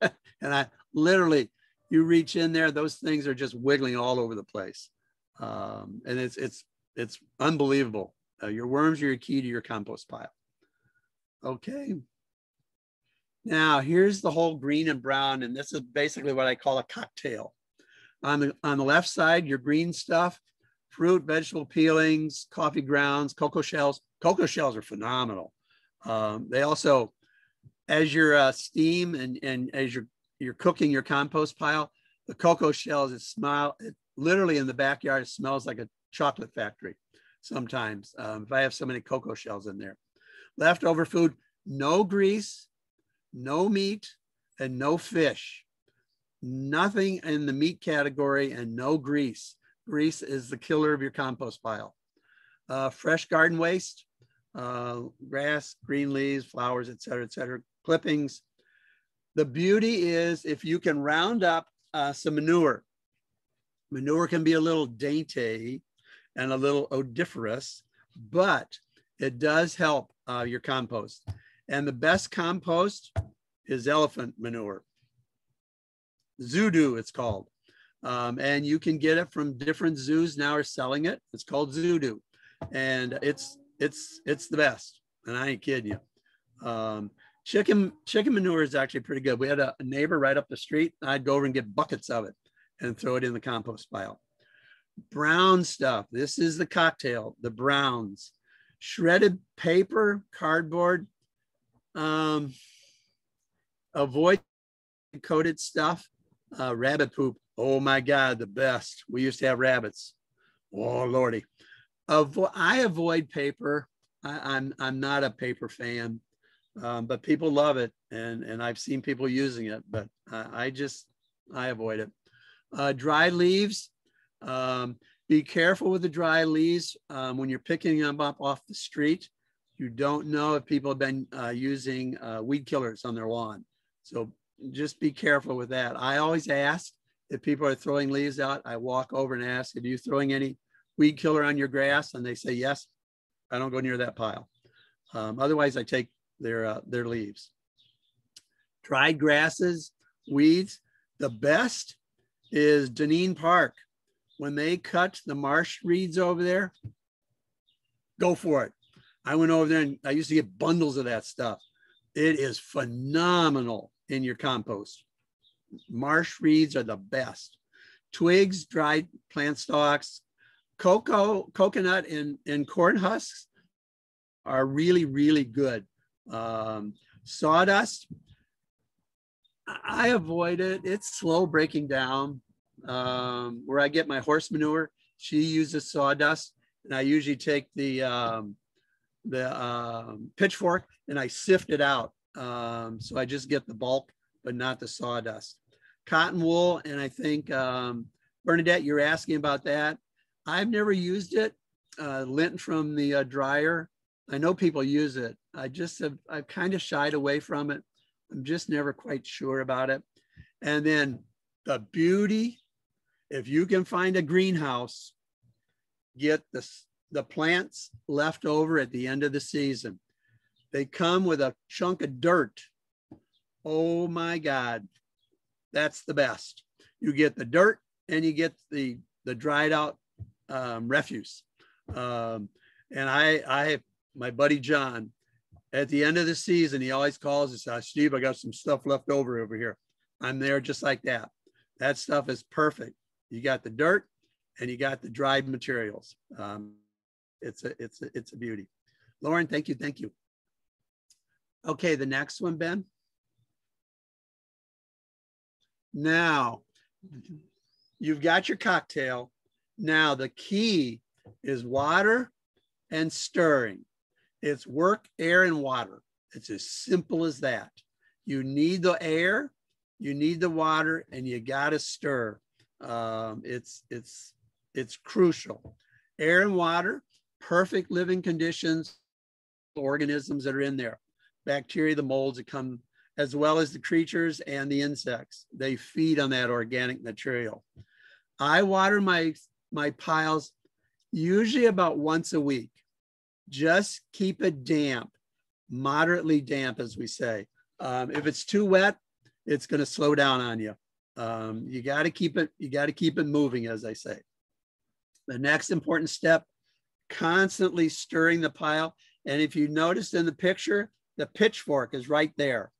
And I literally, you reach in there, those things are just wiggling all over the place. And it's unbelievable. Your worms are your key to your compost pile. Okay. Now here's the whole green and brown, and this is basically what I call a cocktail. On the left side, your green stuff, fruit, vegetable peelings, coffee grounds, cocoa shells. Cocoa shells are phenomenal. They also, as you're steam and as you're cooking your compost pile, the cocoa shells, it literally in the backyard, it smells like a chocolate factory sometimes if I have so many cocoa shells in there. Leftover food, no grease, no meat, and no fish. Nothing in the meat category and no grease. Grease is the killer of your compost pile. Fresh garden waste, grass, green leaves, flowers, et cetera, clippings. The beauty is if you can round up some manure. Manure can be a little dainty and a little odoriferous, but it does help your compost. And the best compost is elephant manure. Zoodoo, it's called. And you can get it from different zoos now are selling it. It's called Zoodoo, and it's the best. And I ain't kidding you. Chicken manure is actually pretty good. We had a neighbor right up the street. I'd go over and get buckets of it and throw it in the compost pile. Brown stuff. This is the cocktail, the browns. Shredded paper, cardboard. Avoid coated stuff. Rabbit poop. Oh my God, the best. We used to have rabbits. Oh Lordy. I avoid paper. I'm not a paper fan, but people love it, and I've seen people using it, but I avoid it. Dry leaves. Be careful with the dry leaves when you're picking them up off the street. You don't know if people have been using weed killers on their lawn. So just be careful with that. I always ask if people are throwing leaves out. I walk over and ask, are you throwing any weed killer on your grass? And they say, yes. I don't go near that pile. Otherwise, I take their leaves. Dried grasses, weeds. The best is Deneen Park. When they cut the marsh reeds over there, go for it. I went over there and I used to get bundles of that stuff. It is phenomenal in your compost. Marsh reeds are the best. Twigs, dried plant stalks, coconut, and corn husks are really, really good. Sawdust, I avoid it. It's slow breaking down. Where I get my horse manure, she uses sawdust, and I usually take the pitchfork and I sift it out. So I just get the bulk, but not the sawdust. Cotton wool, and I think, Bernadette, you're asking about that. I've never used it. Lint from the dryer. I know people use it. I've kind of shied away from it. I'm just never quite sure about it. And then the beauty, if you can find a greenhouse, get the plants left over at the end of the season. They come with a chunk of dirt. Oh my God, that's the best. You get the dirt and you get the dried out refuse. And my buddy John, at the end of the season, he always calls and says, Steve, I got some stuff left over here. I'm there just like that. That stuff is perfect. You got the dirt and you got the dried materials. It's a beauty. Lauren, thank you. Thank you. Okay, the next one, Ben. Now, you've got your cocktail. Now, the key is water and stirring. It's work, air, and water. It's as simple as that. You need the air, you need the water, and you got to stir. It's crucial. Air and water, perfect living conditions, organisms that are in there. Bacteria, the molds that come, as well as the creatures and the insects. They feed on that organic material. I water my piles usually about once a week. Just keep it damp, moderately damp, as we say. If it's too wet, it's going to slow down on you. You got to keep it moving, as I say. The next important step, constantly stirring the pile. And if you noticed in the picture, the pitchfork is right there.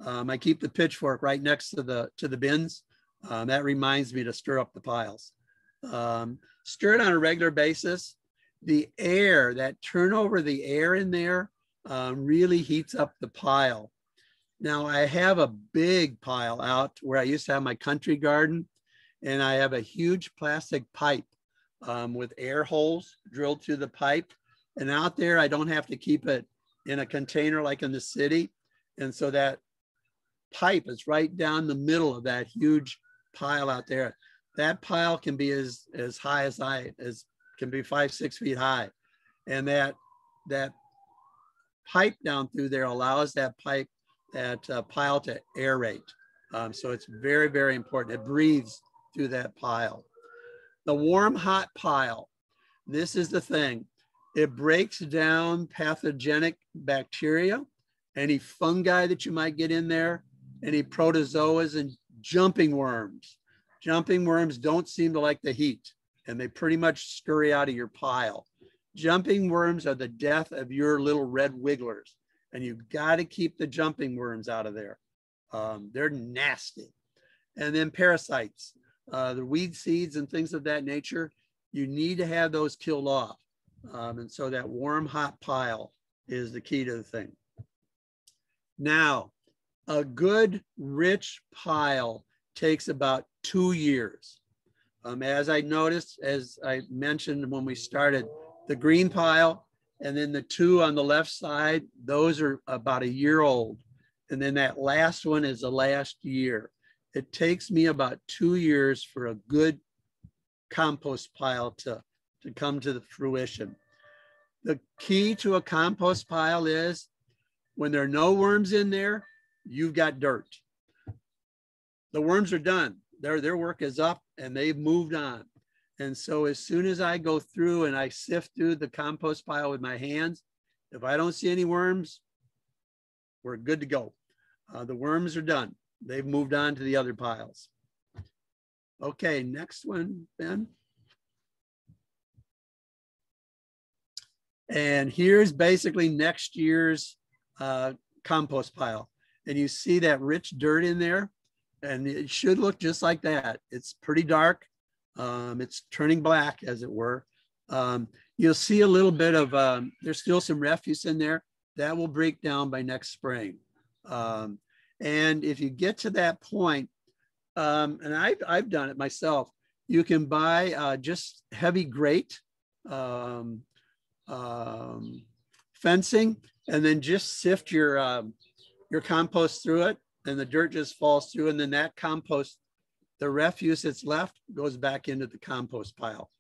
I keep the pitchfork right next to the bins. That reminds me to stir up the piles. Stir it on a regular basis. The air, that turnover of the air in there really heats up the pile. Now I have a big pile out where I used to have my country garden, and I have a huge plastic pipe with air holes drilled through the pipe. And out there, I don't have to keep it in a container like in the city. And so that pipe is right down the middle of that huge pile out there. That pile can be as high as can be 5-6 feet high. And that pipe down through there allows that pile to aerate. So it's very, very important. It breathes through that pile. The warm, hot pile. This is the thing. It breaks down pathogenic bacteria, any fungi that you might get in there, any protozoas and jumping worms. Jumping worms don't seem to like the heat, and they pretty much scurry out of your pile. Jumping worms are the death of your little red wigglers, and you've got to keep the jumping worms out of there. They're nasty. And then parasites, the weed seeds and things of that nature, you need to have those killed off. And so that warm, hot pile is the key to the thing. Now, a good, rich pile takes about 2 years. As I noticed, as I mentioned when we started, the green pile and then the 2 on the left side, those are about a year old. And then that last one is the last year. It takes me about 2 years for a good compost pile to come to the fruition. The key to a compost pile is when there are no worms in there, you've got dirt. The worms are done. Their work is up and they've moved on. And so as soon as I go through and I sift through the compost pile with my hands, if I don't see any worms, we're good to go. The worms are done. They've moved on to the other piles. Okay, next one, Ben. And here's basically next year's compost pile. And you see that rich dirt in there, and it should look just like that. It's pretty dark. It's turning black, as it were. You'll see a little bit of, there's still some refuse in there. That will break down by next spring. And if you get to that point, and I've done it myself, you can buy just heavy grate fencing, and then just sift your compost through it, and the dirt just falls through, and then that compost, the refuse that's left, goes back into the compost pile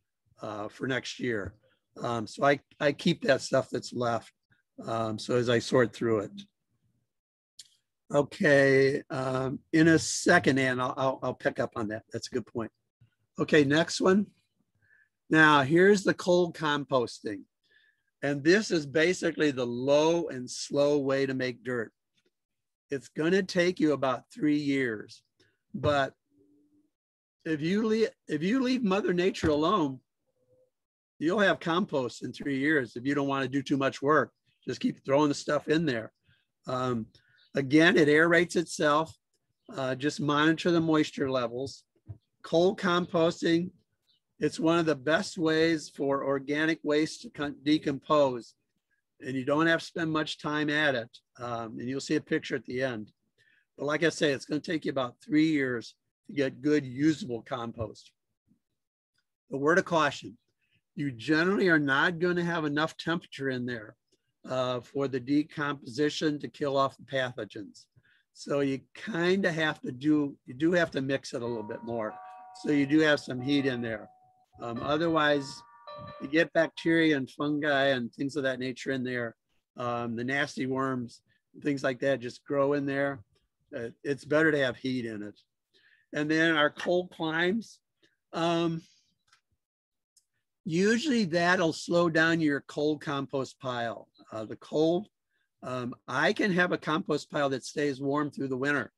for next year. So I keep that stuff that's left. So as I sort through it. Okay, in a second, Ann, I'll pick up on that. That's a good point. Okay, next one. Now, here's the cold composting. And this is basically the low and slow way to make dirt. It's going to take you about 3 years. But if you leave Mother Nature alone, you'll have compost in 3 years if you don't want to do too much work. Just keep throwing the stuff in there. Again, it aerates itself. Just monitor the moisture levels. Cold composting, it's one of the best ways for organic waste to decompose. And you don't have to spend much time at it. And you'll see a picture at the end. But like I say, it's going to take you about 3 years to get good usable compost. A word of caution, you generally are not going to have enough temperature in there for the decomposition to kill off the pathogens. So you kind of have to you do have to mix it a little bit more. So you do have some heat in there. Otherwise, you get bacteria and fungi and things of that nature in there. The nasty worms, things like that just grow in there. It's better to have heat in it. And then our cold climes, usually that'll slow down your cold compost pile. The cold, I can have a compost pile that stays warm through the winter.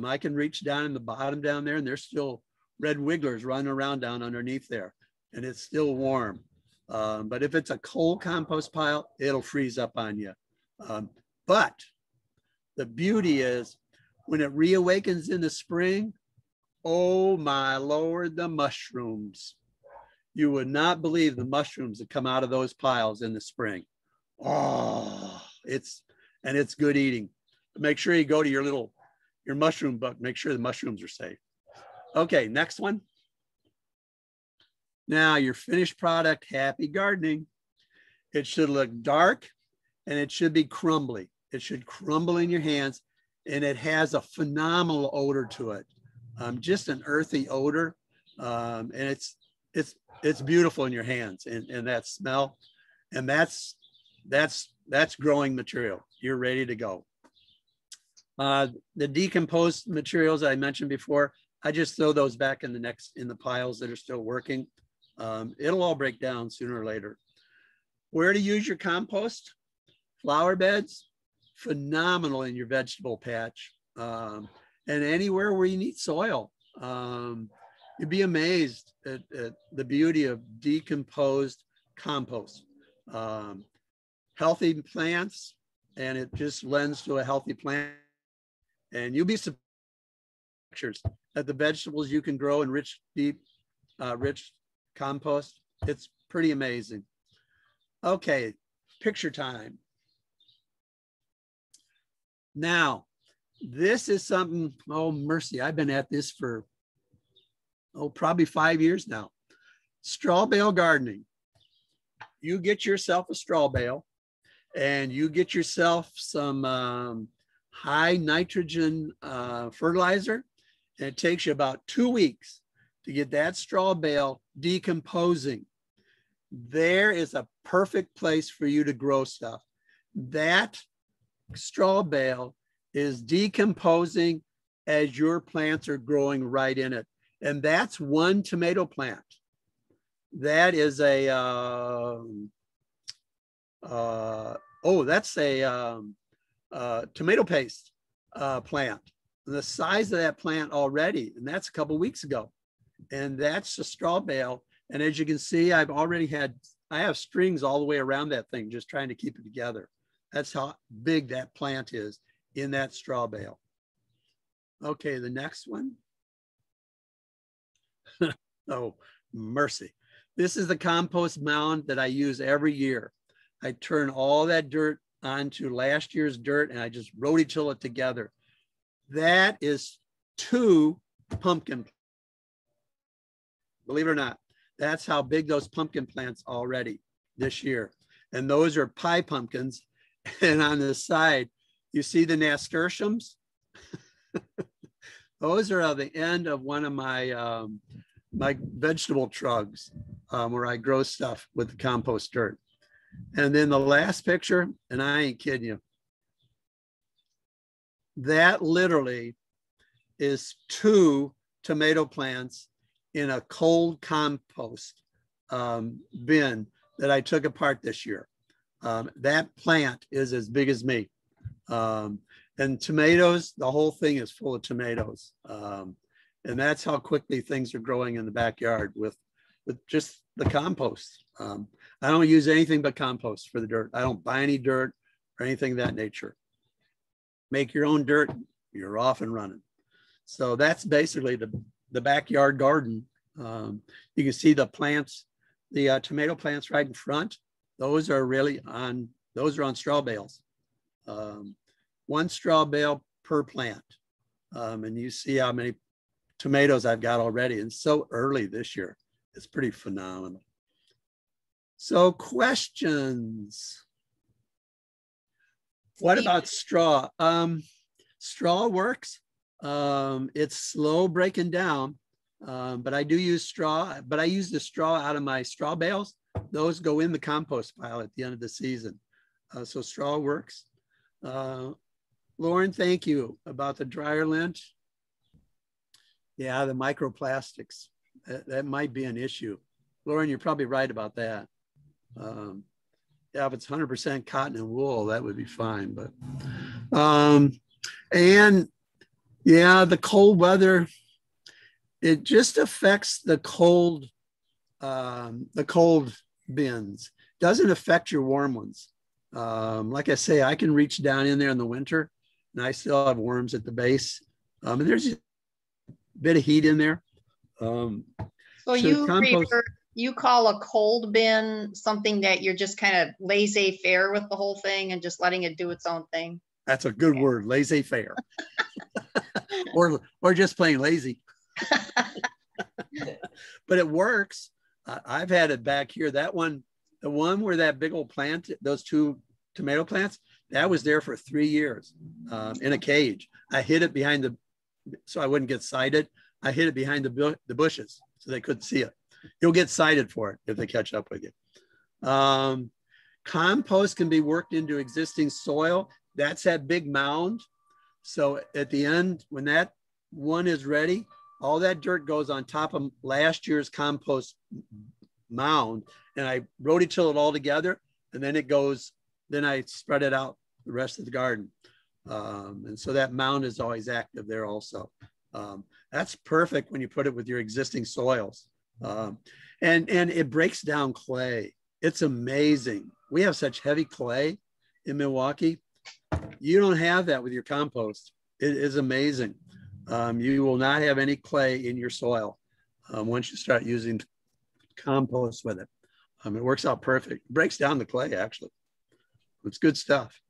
I can reach down in the bottom down there and there's still red wigglers running around down underneath there and it's still warm. But if it's a cold compost pile, it'll freeze up on you. But the beauty is when it reawakens in the spring, oh my Lord, the mushrooms. You would not believe the mushrooms that come out of those piles in the spring. Oh, it's good eating. Make sure you go to your mushroom book, make sure the mushrooms are safe. Okay, next one. Now your finished product, happy gardening. It should look dark and it should be crumbly. It should crumble in your hands and it has a phenomenal odor to it. Just an earthy odor. And it's beautiful in your hands and that smell. And that's growing material. You're ready to go. The decomposed materials I mentioned before, I just throw those back in the piles that are still working. It'll all break down sooner or later. Where to use your compost? Flower beds, phenomenal in your vegetable patch. And anywhere where you need soil. You'd be amazed at the beauty of decomposed compost. Healthy plants, and it just lends to a healthy plant. And you'll be surprised at the vegetables you can grow in rich, deep, rich compost. It's pretty amazing. Okay, picture time. Now, this is something, oh mercy, I've been at this for, probably 5 years now. Straw bale gardening. You get yourself a straw bale and you get yourself some high nitrogen fertilizer. And it takes you about 2 weeks to get that straw bale decomposing. There is a perfect place for you to grow stuff. That straw bale is decomposing as your plants are growing right in it. And that's one tomato plant. That is that's a tomato paste plant. The size of that plant already, and that's a couple of weeks ago. And that's a straw bale. And as you can see, I have strings all the way around that thing, just trying to keep it together. That's how big that plant is in that straw bale. Okay, the next one. Oh, mercy. This is the compost mound that I use every year. I turn all that dirt onto last year's dirt and I just rototill it together. That is 2 pumpkin. Believe it or not, that's how big those pumpkin plants already this year. And those are pie pumpkins. And on the side, you see the nasturtiums. Those are at the end of one of my my vegetable trugs where I grow stuff with the compost dirt. And then the last picture, and I ain't kidding you, that literally is 2 tomato plants in a cold compost bin that I took apart this year. That plant is as big as me. And tomatoes, the whole thing is full of tomatoes. And that's how quickly things are growing in the backyard with just the compost. I don't use anything but compost for the dirt. I don't buy any dirt or anything of that nature. Make your own dirt, you're off and running. So that's basically the backyard garden. You can see the plants, the tomato plants right in front. Those are on straw bales. 1 straw bale per plant. And you see how many tomatoes I've got already. And so early this year, it's pretty phenomenal. So questions. What about straw? Straw works. It's slow breaking down, but I do use straw, but I use the straw out of my straw bales. Those go in the compost pile at the end of the season. So straw works. Lauren, thank you about the dryer lint. Yeah, the microplastics, that might be an issue. Lauren, you're probably right about that. Yeah, if it's 100% cotton and wool, that would be fine. But, and yeah, the cold weather, it just affects the cold bins. Doesn't affect your warm ones. Like I say, I can reach down in there in the winter and I still have worms at the base. And there's a bit of heat in there. So you call a cold bin something that you're just kind of laissez-faire with the whole thing and just letting it do its own thing? That's a good word, laissez-faire. or just plain lazy. But it works. I've had it back here. That one, the one where that big old plant, those 2 tomato plants, that was there for 3 years in a cage. I hid it behind so I wouldn't get sighted. I hid it behind the bushes so they couldn't see it. You'll get cited for it if they catch up with you. Compost can be worked into existing soil. That's that big mound. So at the end, when that one is ready, all that dirt goes on top of last year's compost mound, and I rototill it all together, and then then I spread it out the rest of the garden. And so that mound is always active there also. That's perfect when you put it with your existing soils. And it breaks down clay. It's amazing. We have such heavy clay in Milwaukee. You don't have that with your compost. It is amazing. You will not have any clay in your soil once you start using compost with it. It works out perfect. It breaks down the clay, actually. It's good stuff.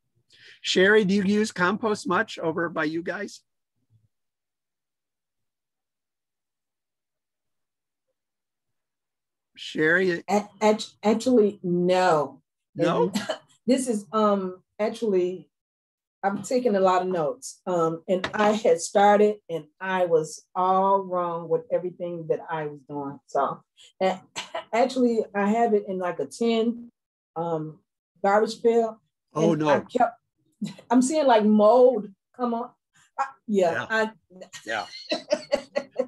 Sherry, do you use compost much over by you guys? Sherry? Actually, no. No? And this is actually, I'm taking a lot of notes. And I had started and I was all wrong with everything that I was doing. So actually I have it in like a tin garbage pail. Oh no. I'm seeing like mold come on. Yeah.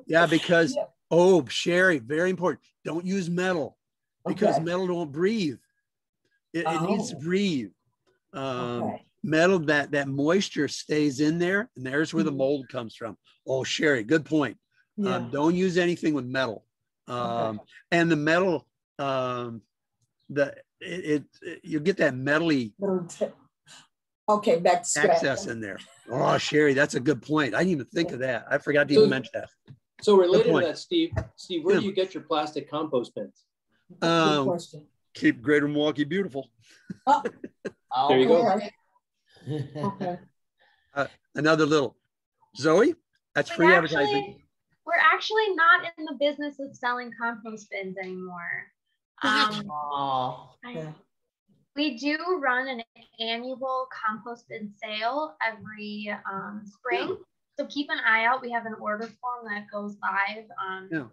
Yeah, because oh, Sherry, very important. Don't use metal because metal don't breathe. It needs to breathe. Metal, that moisture stays in there, and there's where the mold comes from. Oh, Sherry, good point. Don't use anything with metal. And the metal, you get that metally back to access in there. Oh, Sherry, that's a good point. I didn't even think of that. I forgot to even mention that. So related to that, Steve, where do you get your plastic compost bins? Good question. Keep Greater Milwaukee beautiful. There you go. Okay. Another little. Zoe, that's free advertising. We're actually not in the business of selling compost bins anymore. We do run an annual compost bin sale every spring. So keep an eye out. We have an order form that goes live in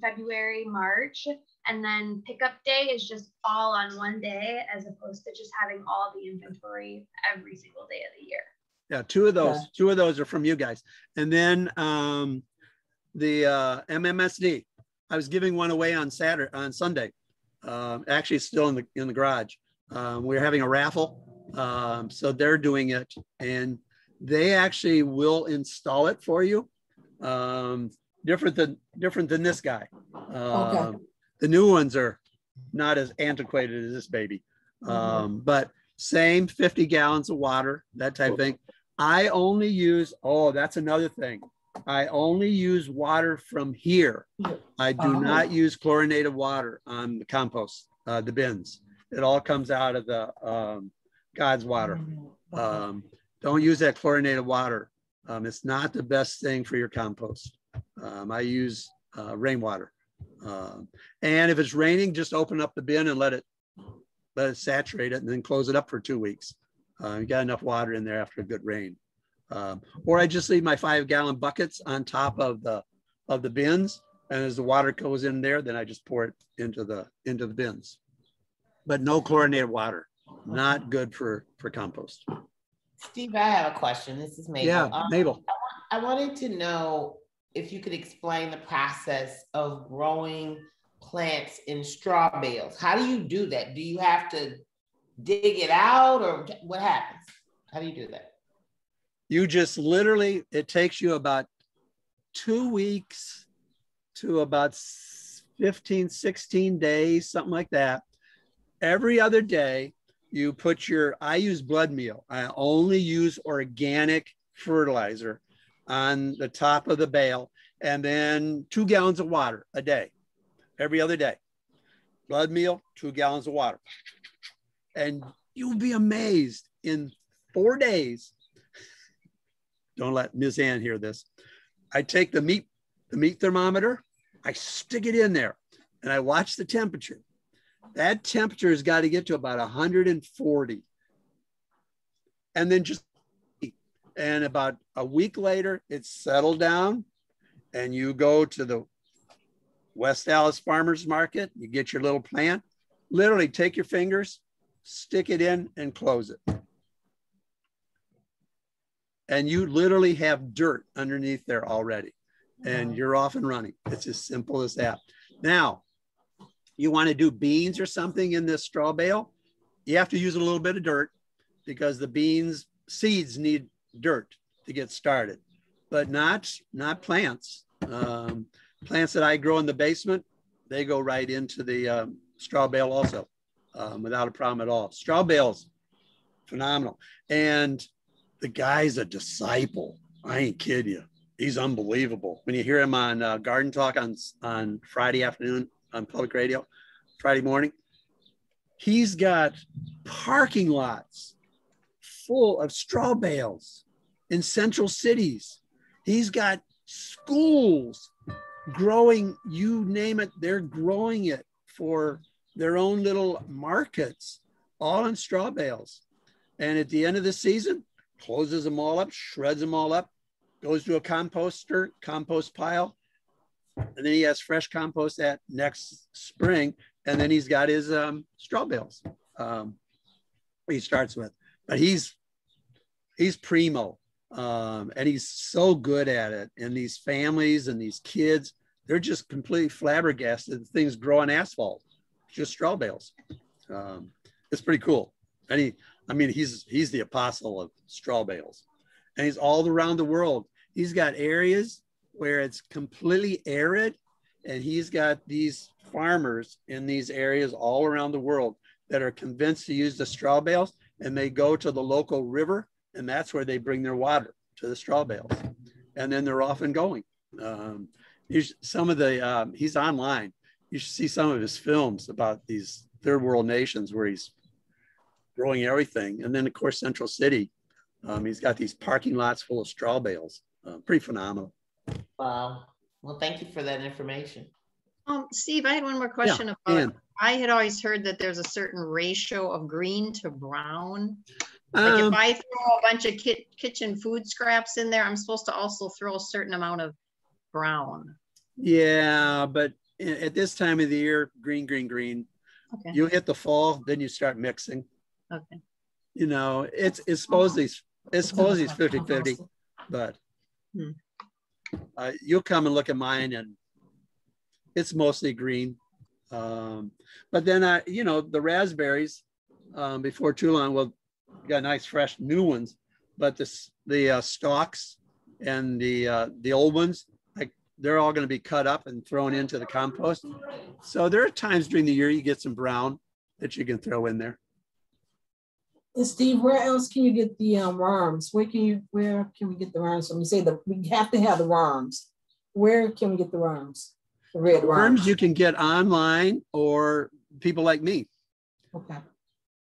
February, March. And then pickup day is just all on one day as opposed to just having all the inventory every single day of the year. Yeah, two of those are from you guys. And then the MMSD, I was giving one away on Sunday. Actually, it's still in the garage. We're having a raffle. So they're doing it, and they actually will install it for you. Different than this guy. The new ones are not as antiquated as this baby. But same 50 gallons of water, that type of thing. I only use, that's another thing. I only use water from here. I do not use chlorinated water on the compost, the bins. It all comes out of the God's water. Don't use that chlorinated water. It's not the best thing for your compost. I use rainwater. And if it's raining, just open up the bin and let it saturate it and then close it up for 2 weeks. You got enough water in there after a good rain. Or I just leave my 5-gallon buckets on top of the bins. And as the water goes in there, then I just pour it into the bins. But no chlorinated water, not good for compost. Steve, I have a question. This is Mabel. Yeah, Mabel. I wanted to know if you could explain the process of growing plants in straw bales. How do you do that? Do you have to dig it out, or what happens? How do you do that? You just literally, it takes you about 2 weeks to about 15, 16 days, something like that. Every other day, you put I use blood meal. I only use organic fertilizer on the top of the bale, and then 2 gallons of water a day, every other day. Blood meal, 2 gallons of water. And you'll be amazed in 4 days. Don't let Ms. Ann hear this. I take the meat thermometer, I stick it in there, and I watch the temperature. That temperature has got to get to about 140. And then and about a week later, it's settled down, and you go to the West Dallas Farmers Market, you get your little plant, literally take your fingers, stick it in and close it. And you literally have dirt underneath there already, and you're off and running. It's as simple as that. Now, you want to do beans or something in this straw bale, you have to use a little bit of dirt because the beans seeds need dirt to get started. but not plants. Plants that I grow in the basement, they go right into the straw bale also, without a problem at all. Straw bales, phenomenal. And the guy's a disciple. I ain't kidding you. He's unbelievable. When you hear him on Garden Talk on Friday afternoon on public radio, Friday morning, he's got parking lots full of straw bales in central cities. He's got schools growing, you name it, they're growing it for their own little markets, all in straw bales. And at the end of the season, closes them all up, shreds them all up, goes to a compost pile, and then he has fresh compost that next spring, and then he's got his straw bales he starts with. But he's primo, and he's so good at it. And these families and these kids, they're just completely flabbergasted. Things grow on asphalt, just straw bales. It's pretty cool. And he's the apostle of straw bales, and he's all around the world. He's got areas where it's completely arid, and he's got these farmers in these areas all around the world that are convinced to use the straw bales, and they go to the local river, and that's where they bring their water, to the straw bales, and then they're off and going. He's online. You should see some of his films about these third world nations where he's growing everything. And then of course, Central City, he's got these parking lots full of straw bales. Pretty phenomenal. Wow. Well, thank you for that information. Steve, I had one more question about, I had always heard that there's a certain ratio of green to brown. Like if I throw a bunch of kitchen food scraps in there, I'm supposed to also throw a certain amount of brown. Yeah, but at this time of the year, green. Okay. You hit the fall, then you start mixing. Okay. You know, it's supposedly 50-50, but you'll come and look at mine and it's mostly green. But then the raspberries, before too long, well, got nice fresh new ones, but the stalks and the old ones, like they're all going to be cut up and thrown into the compost. So there are times during the year you get some brown that you can throw in there. And Steve, where else can you get the worms? Where can we get the worms? When you say that we have to have the worms, where can we get the worms? The red worms you can get online, or people like me. Okay.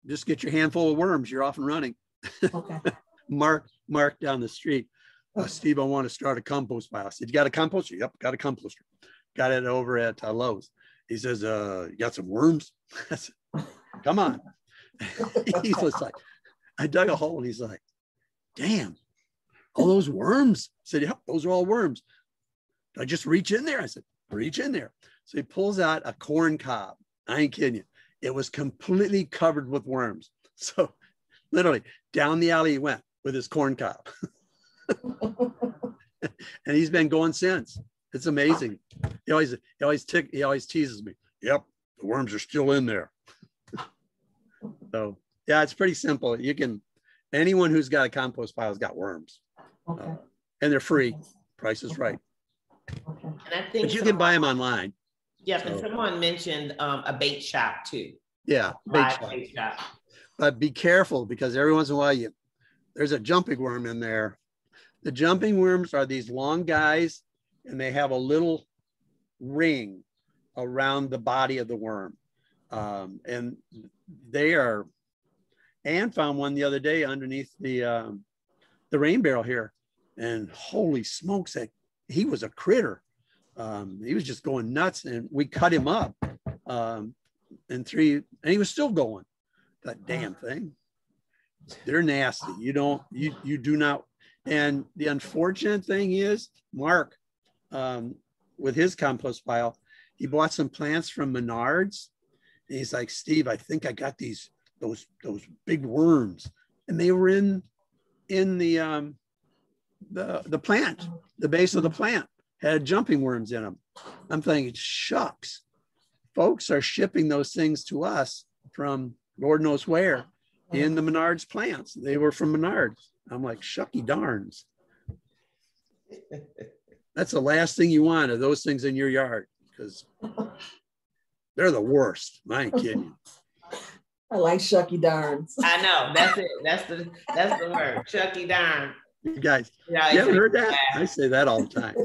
Just get your handful of worms. You're off and running. Okay. Mark down the street. Steve, I want to start a compost pile. I said, you got a composter? Yep, got a composter. Got it over at Lowe's. He says, you got some worms? I said, come on. He's just like, I dug a hole and he's like, damn, all those worms? I said, yep, those are all worms. I just reach in there. I said, reach in there. So he pulls out a corn cob. I ain't kidding you. It was completely covered with worms. So literally down the alley he went with his corn cob. And he's been going since. It's amazing. He always teases me. Yep, the worms are still in there. So yeah, it's pretty simple. Anyone who's got a compost pile has got worms. Okay. And they're free. Price is right. Okay. And I think but you can buy them online. Yeah, and someone mentioned a bait shop too. Yeah, bait shop. But be careful, because every once in a while there's a jumping worm in there. The jumping worms are these long guys, and they have a little ring around the body of the worm. And they are, Ann found one the other day underneath the rain barrel here, and holy smokes, he was a critter. He was just going nuts, and we cut him up and he was still going. That damn thing. They're nasty. You do not. And the unfortunate thing is, Mark, with his compost pile, he bought some plants from Menards. And he's like, Steve, I think I got those big worms, and they were in the plant, the base of the plant had jumping worms in them. I'm thinking, shucks, folks are shipping those things to us from Lord knows where in the Menards plants. They were from Menards. I'm like, shucky darns. That's the last thing you want, are those things in your yard, because they're the worst. I ain't kidding you. I like Shucky Darns. I know, that's it. That's the word, Chucky Darn. You guys, Yeah, you haven't heard that? I say that all the time.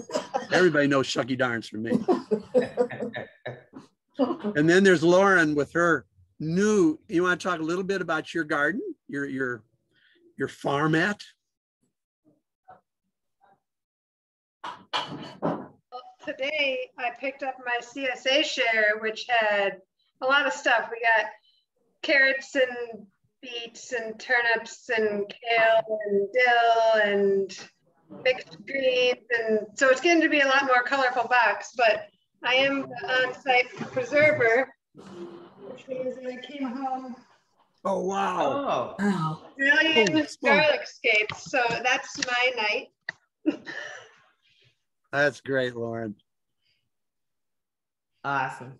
Everybody knows Shucky Darns from me. And then there's Lauren with her new, you want to talk a little bit about your garden, your farmette? Today I picked up my CSA share, which had a lot of stuff. We got carrots and beets and turnips and kale and dill and mixed greens, and so it's getting to be a lot more colorful box. But I am the on-site preserver, which means that I came home. Oh wow! Oh, Brilliant garlic scapes. So that's my night. That's great, Lauren. awesome.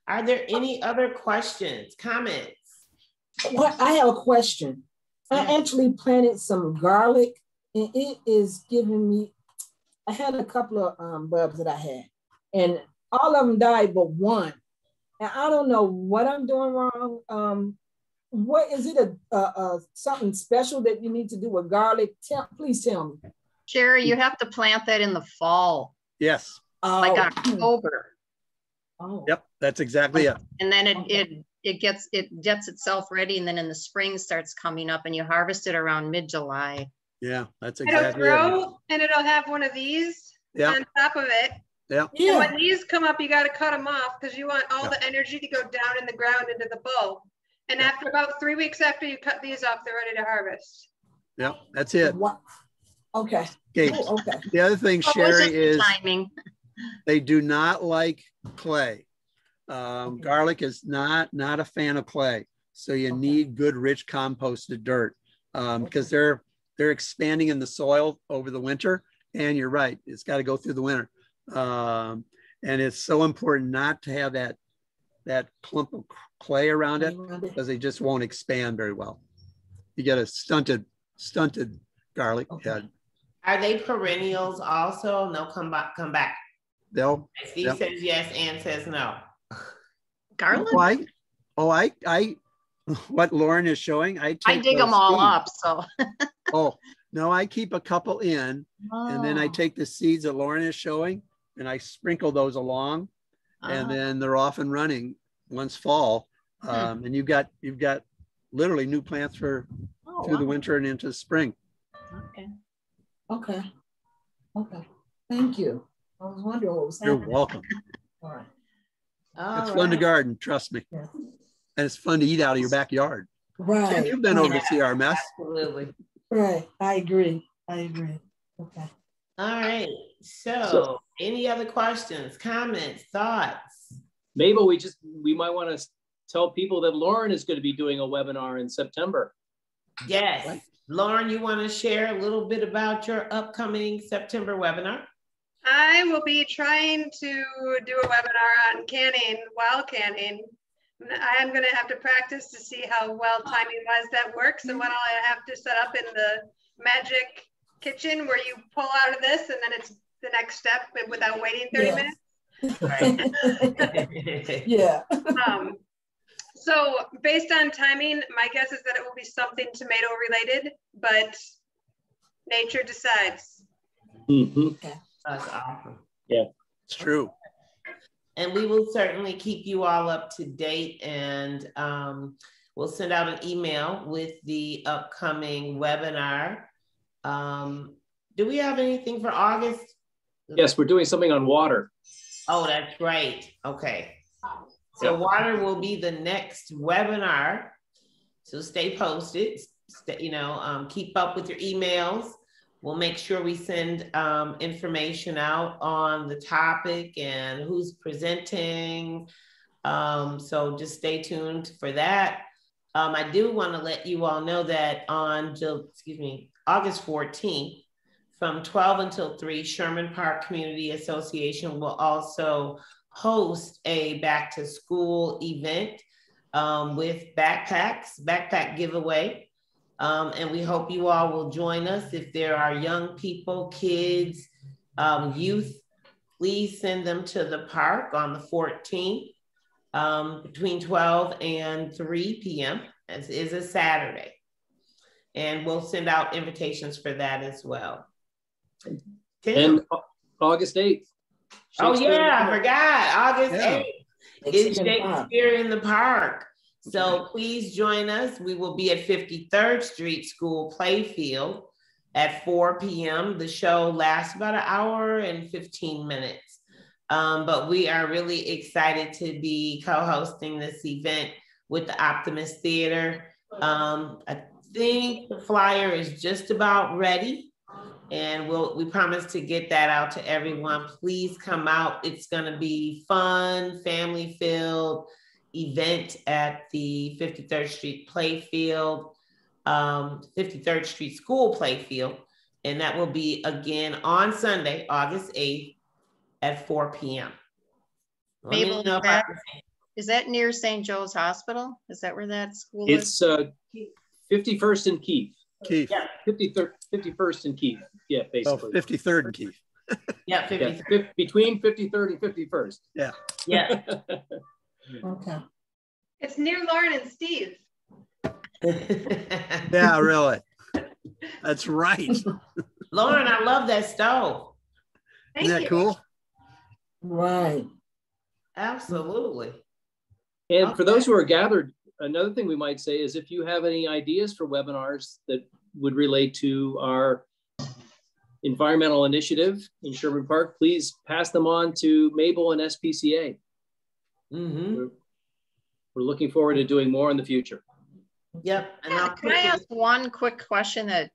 Are there any other questions, comments? Well, I have a question. I actually planted some garlic, and it is giving me, I had a couple of bulbs that I had, and all of them died but one. And I don't know what I'm doing wrong. What is it, a something special that you need to do with garlic? Please tell me. Sherry, you have to plant that in the fall. Yes. Like October. Oh. Yep, that's exactly it. And then it gets itself ready, and then in the spring starts coming up, and you harvest it around mid-July. Yeah, that's It'll exactly grow, it. and it'll have one of these on top of it. Yeah. And when these come up, you got to cut them off because you want all the energy to go down in the ground into the bulb. And after about 3 weeks after you cut these off, they're ready to harvest. Yeah, that's it. What? Okay. Oh, okay. The other thing, Sherry, is timing. They do not like clay. Garlic is not a fan of clay. So you need good, rich composted dirt because they're expanding in the soil over the winter. And you're right, it's got to go through the winter. And it's so important not to have that clump of clay around it because they just won't expand very well. You get a stunted garlic head. Are they perennials also? No, come back. Steve says yes, Ann says no. Garlic? I what Lauren is showing, I dig them all up. So oh no, I keep a couple in, and then I take the seeds that Lauren is showing and I sprinkle those along, and then they're off and running once fall. And you've got literally new plants for through the winter and into the spring. Okay. Thank you. I was wondering what was happening. You're welcome. All right. It's fun to garden, trust me. Yeah. And it's fun to eat out of your backyard. Right. And you've been over to see our mess. Absolutely. Right. I agree. Okay. All right. So any other questions, comments, thoughts? Mabel, we might want to tell people that Lauren is going to be doing a webinar in September. Yes. Right. Lauren, you want to share a little bit about your upcoming September webinar? I will be trying to do a webinar on canning, wild canning. I am going to have to practice to see how well timing-wise that works and what I have to set up in the magic kitchen where you pull out of this and then it's the next step without waiting 30 minutes. Yeah. So based on timing, my guess is that it will be something tomato related, but nature decides. Okay. That's awesome. Yeah, it's true. And we will certainly keep you all up to date, and we'll send out an email with the upcoming webinar. Do we have anything for August? Yes, we're doing something on water. Oh, that's right. Okay. So water will be the next webinar. So stay posted, keep up with your emails. We'll make sure we send information out on the topic and who's presenting. So just stay tuned for that. I do want to let you all know that on August 14th, from 12 until 3, Sherman Park Community Association will also host a back to school event with backpack giveaway. And we hope you all will join us. If there are young people, kids, youth, please send them to the park on the 14th between 12 and 3 p.m. As is a Saturday. And we'll send out invitations for that as well. And August 8th. Oh yeah, I forgot. August 8th is Shakespeare in the Park. So please join us. We will be at 53rd Street School Playfield at 4 p.m. The show lasts about an hour and 15 minutes. But we are really excited to be co-hosting this event with the Optimist Theater. I think the flyer is just about ready, and we promise to get that out to everyone. Please come out. It's going to be fun, family-filled event at the 53rd Street Playfield, 53rd Street School Playfield, and that will be again on Sunday, August 8th at 4 p.m. Mabel, is that near St. Joe's Hospital? Is that where that school is? It's 51st and Keith. Keith. Yeah, 51st and Keith. Yeah, basically. 53rd and Keith. Yeah, 53rd. Yeah, between 53rd and 51st. Yeah. Yeah. Okay. It's near Lauren and Steve. Yeah, really. That's right. Lauren, I love that stove. Isn't that cool? Right. Absolutely. And for those who are gathered, another thing we might say is if you have any ideas for webinars that would relate to our environmental initiative in Sherman Park, please pass them on to Mabel and SPCA. Mm-hmm. We're looking forward to doing more in the future. Yep. And can I ask one quick question that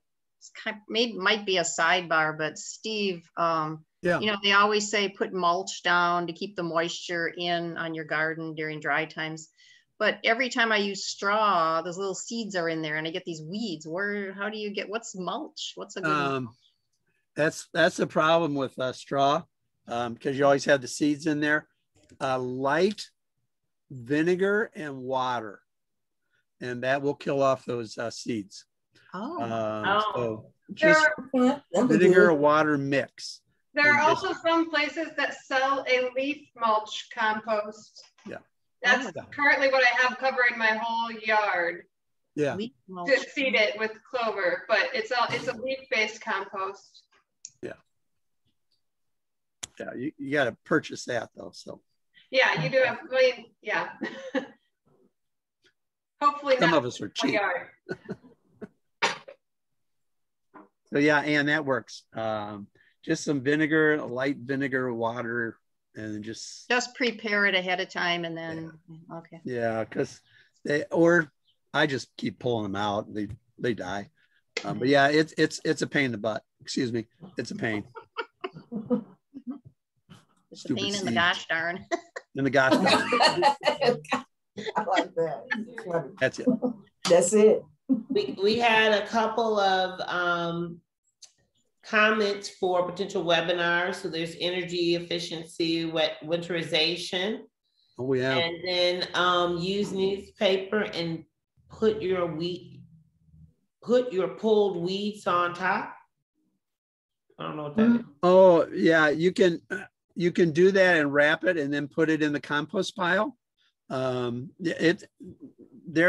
might be a sidebar, but Steve, you know, they always say put mulch down to keep the moisture in on your garden during dry times. But every time I use straw, those little seeds are in there and I get these weeds. How do you get, what's mulch? What's a good mulch? That's the problem with straw, because you always have the seeds in there. Light vinegar and water, and that will kill off those seeds. So just vinegar and water mix. There are also some places that sell a leaf mulch compost. Yeah. That's currently what I have covering my whole yard. Yeah. To seed it with clover, but it's a leaf-based compost. Yeah. Yeah, you got to purchase that though. So. Yeah, you do have. I mean, yeah. Hopefully, some of us are cheap. So yeah, and that works. Just some vinegar, light vinegar, water, and just prepare it ahead of time, and then okay. Yeah, because I just keep pulling them out. They die. But yeah, it's a pain in the butt. Excuse me, it's a pain. It's a pain in the gosh darn. In the gosh darn. I like that. That's it. That's it. We had a couple of comments for potential webinars. So there's energy efficiency, winterization. Oh yeah. And then use newspaper and put your pulled weeds on top. I don't know what that is. Oh yeah, you can do that and wrap it and then put it in the compost pile. There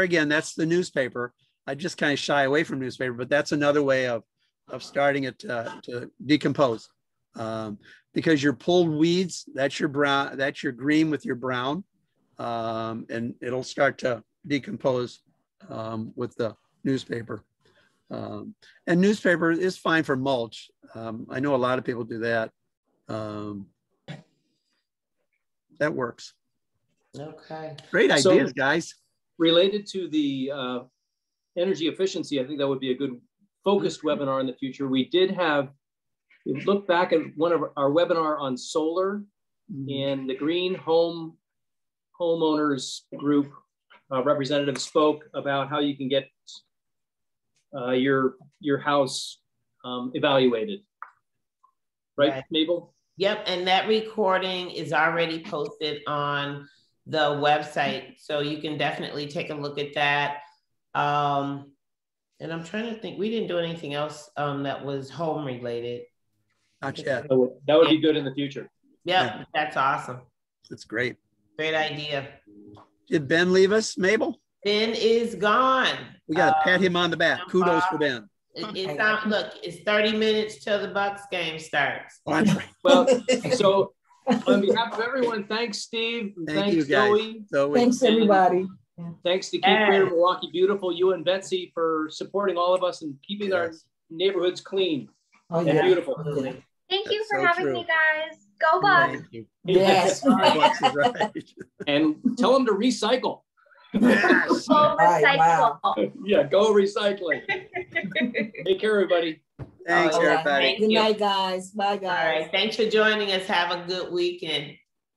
again, that's the newspaper. I just kind of shy away from newspaper, but that's another way of starting it to decompose. Because your pulled weeds, that's your brown, that's your green with your brown, and it'll start to decompose with the newspaper. And newspaper is fine for mulch. I know a lot of people do that. That works. Okay. Great ideas, guys. Related to the energy efficiency, I think that would be a good focused webinar in the future. We looked back at one of our webinar on solar, and the Green Homeowners Group representative spoke about how you can get your house evaluated. Right, Mabel? Yep, and that recording is already posted on the website, so you can definitely take a look at that. And I'm trying to think, we didn't do anything else that was home related. Not yet. That would be good in the future. Yeah, that's awesome. That's great. Great idea. Did Ben leave us, Mabel? Ben is gone. We got to pat him on the back. Kudos for Ben. It's not, look, it's 30 minutes till the Bucks game starts. Oh, that's right. Well, so on behalf of everyone, thanks, Steve. Thank you, guys. Zoe. Thanks, everybody. Thanks to Keep Clear Milwaukee Beautiful, you and Betsy for supporting all of us and keeping our neighborhoods clean and beautiful. Thank you That's for so having true. me, guys. Go Bucks. Thank you. Yes. Bucks is right. And tell them to recycle. Yes. Go recycle. Wow. Yeah, go recycling. Take care, everybody. Thanks, All right. everybody. Thank Good you. night, guys. Bye, All guys. right. Thanks for joining us. Have a good weekend.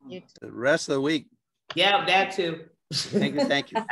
The rest of the week. Yeah, that too. Thank you. Thank you.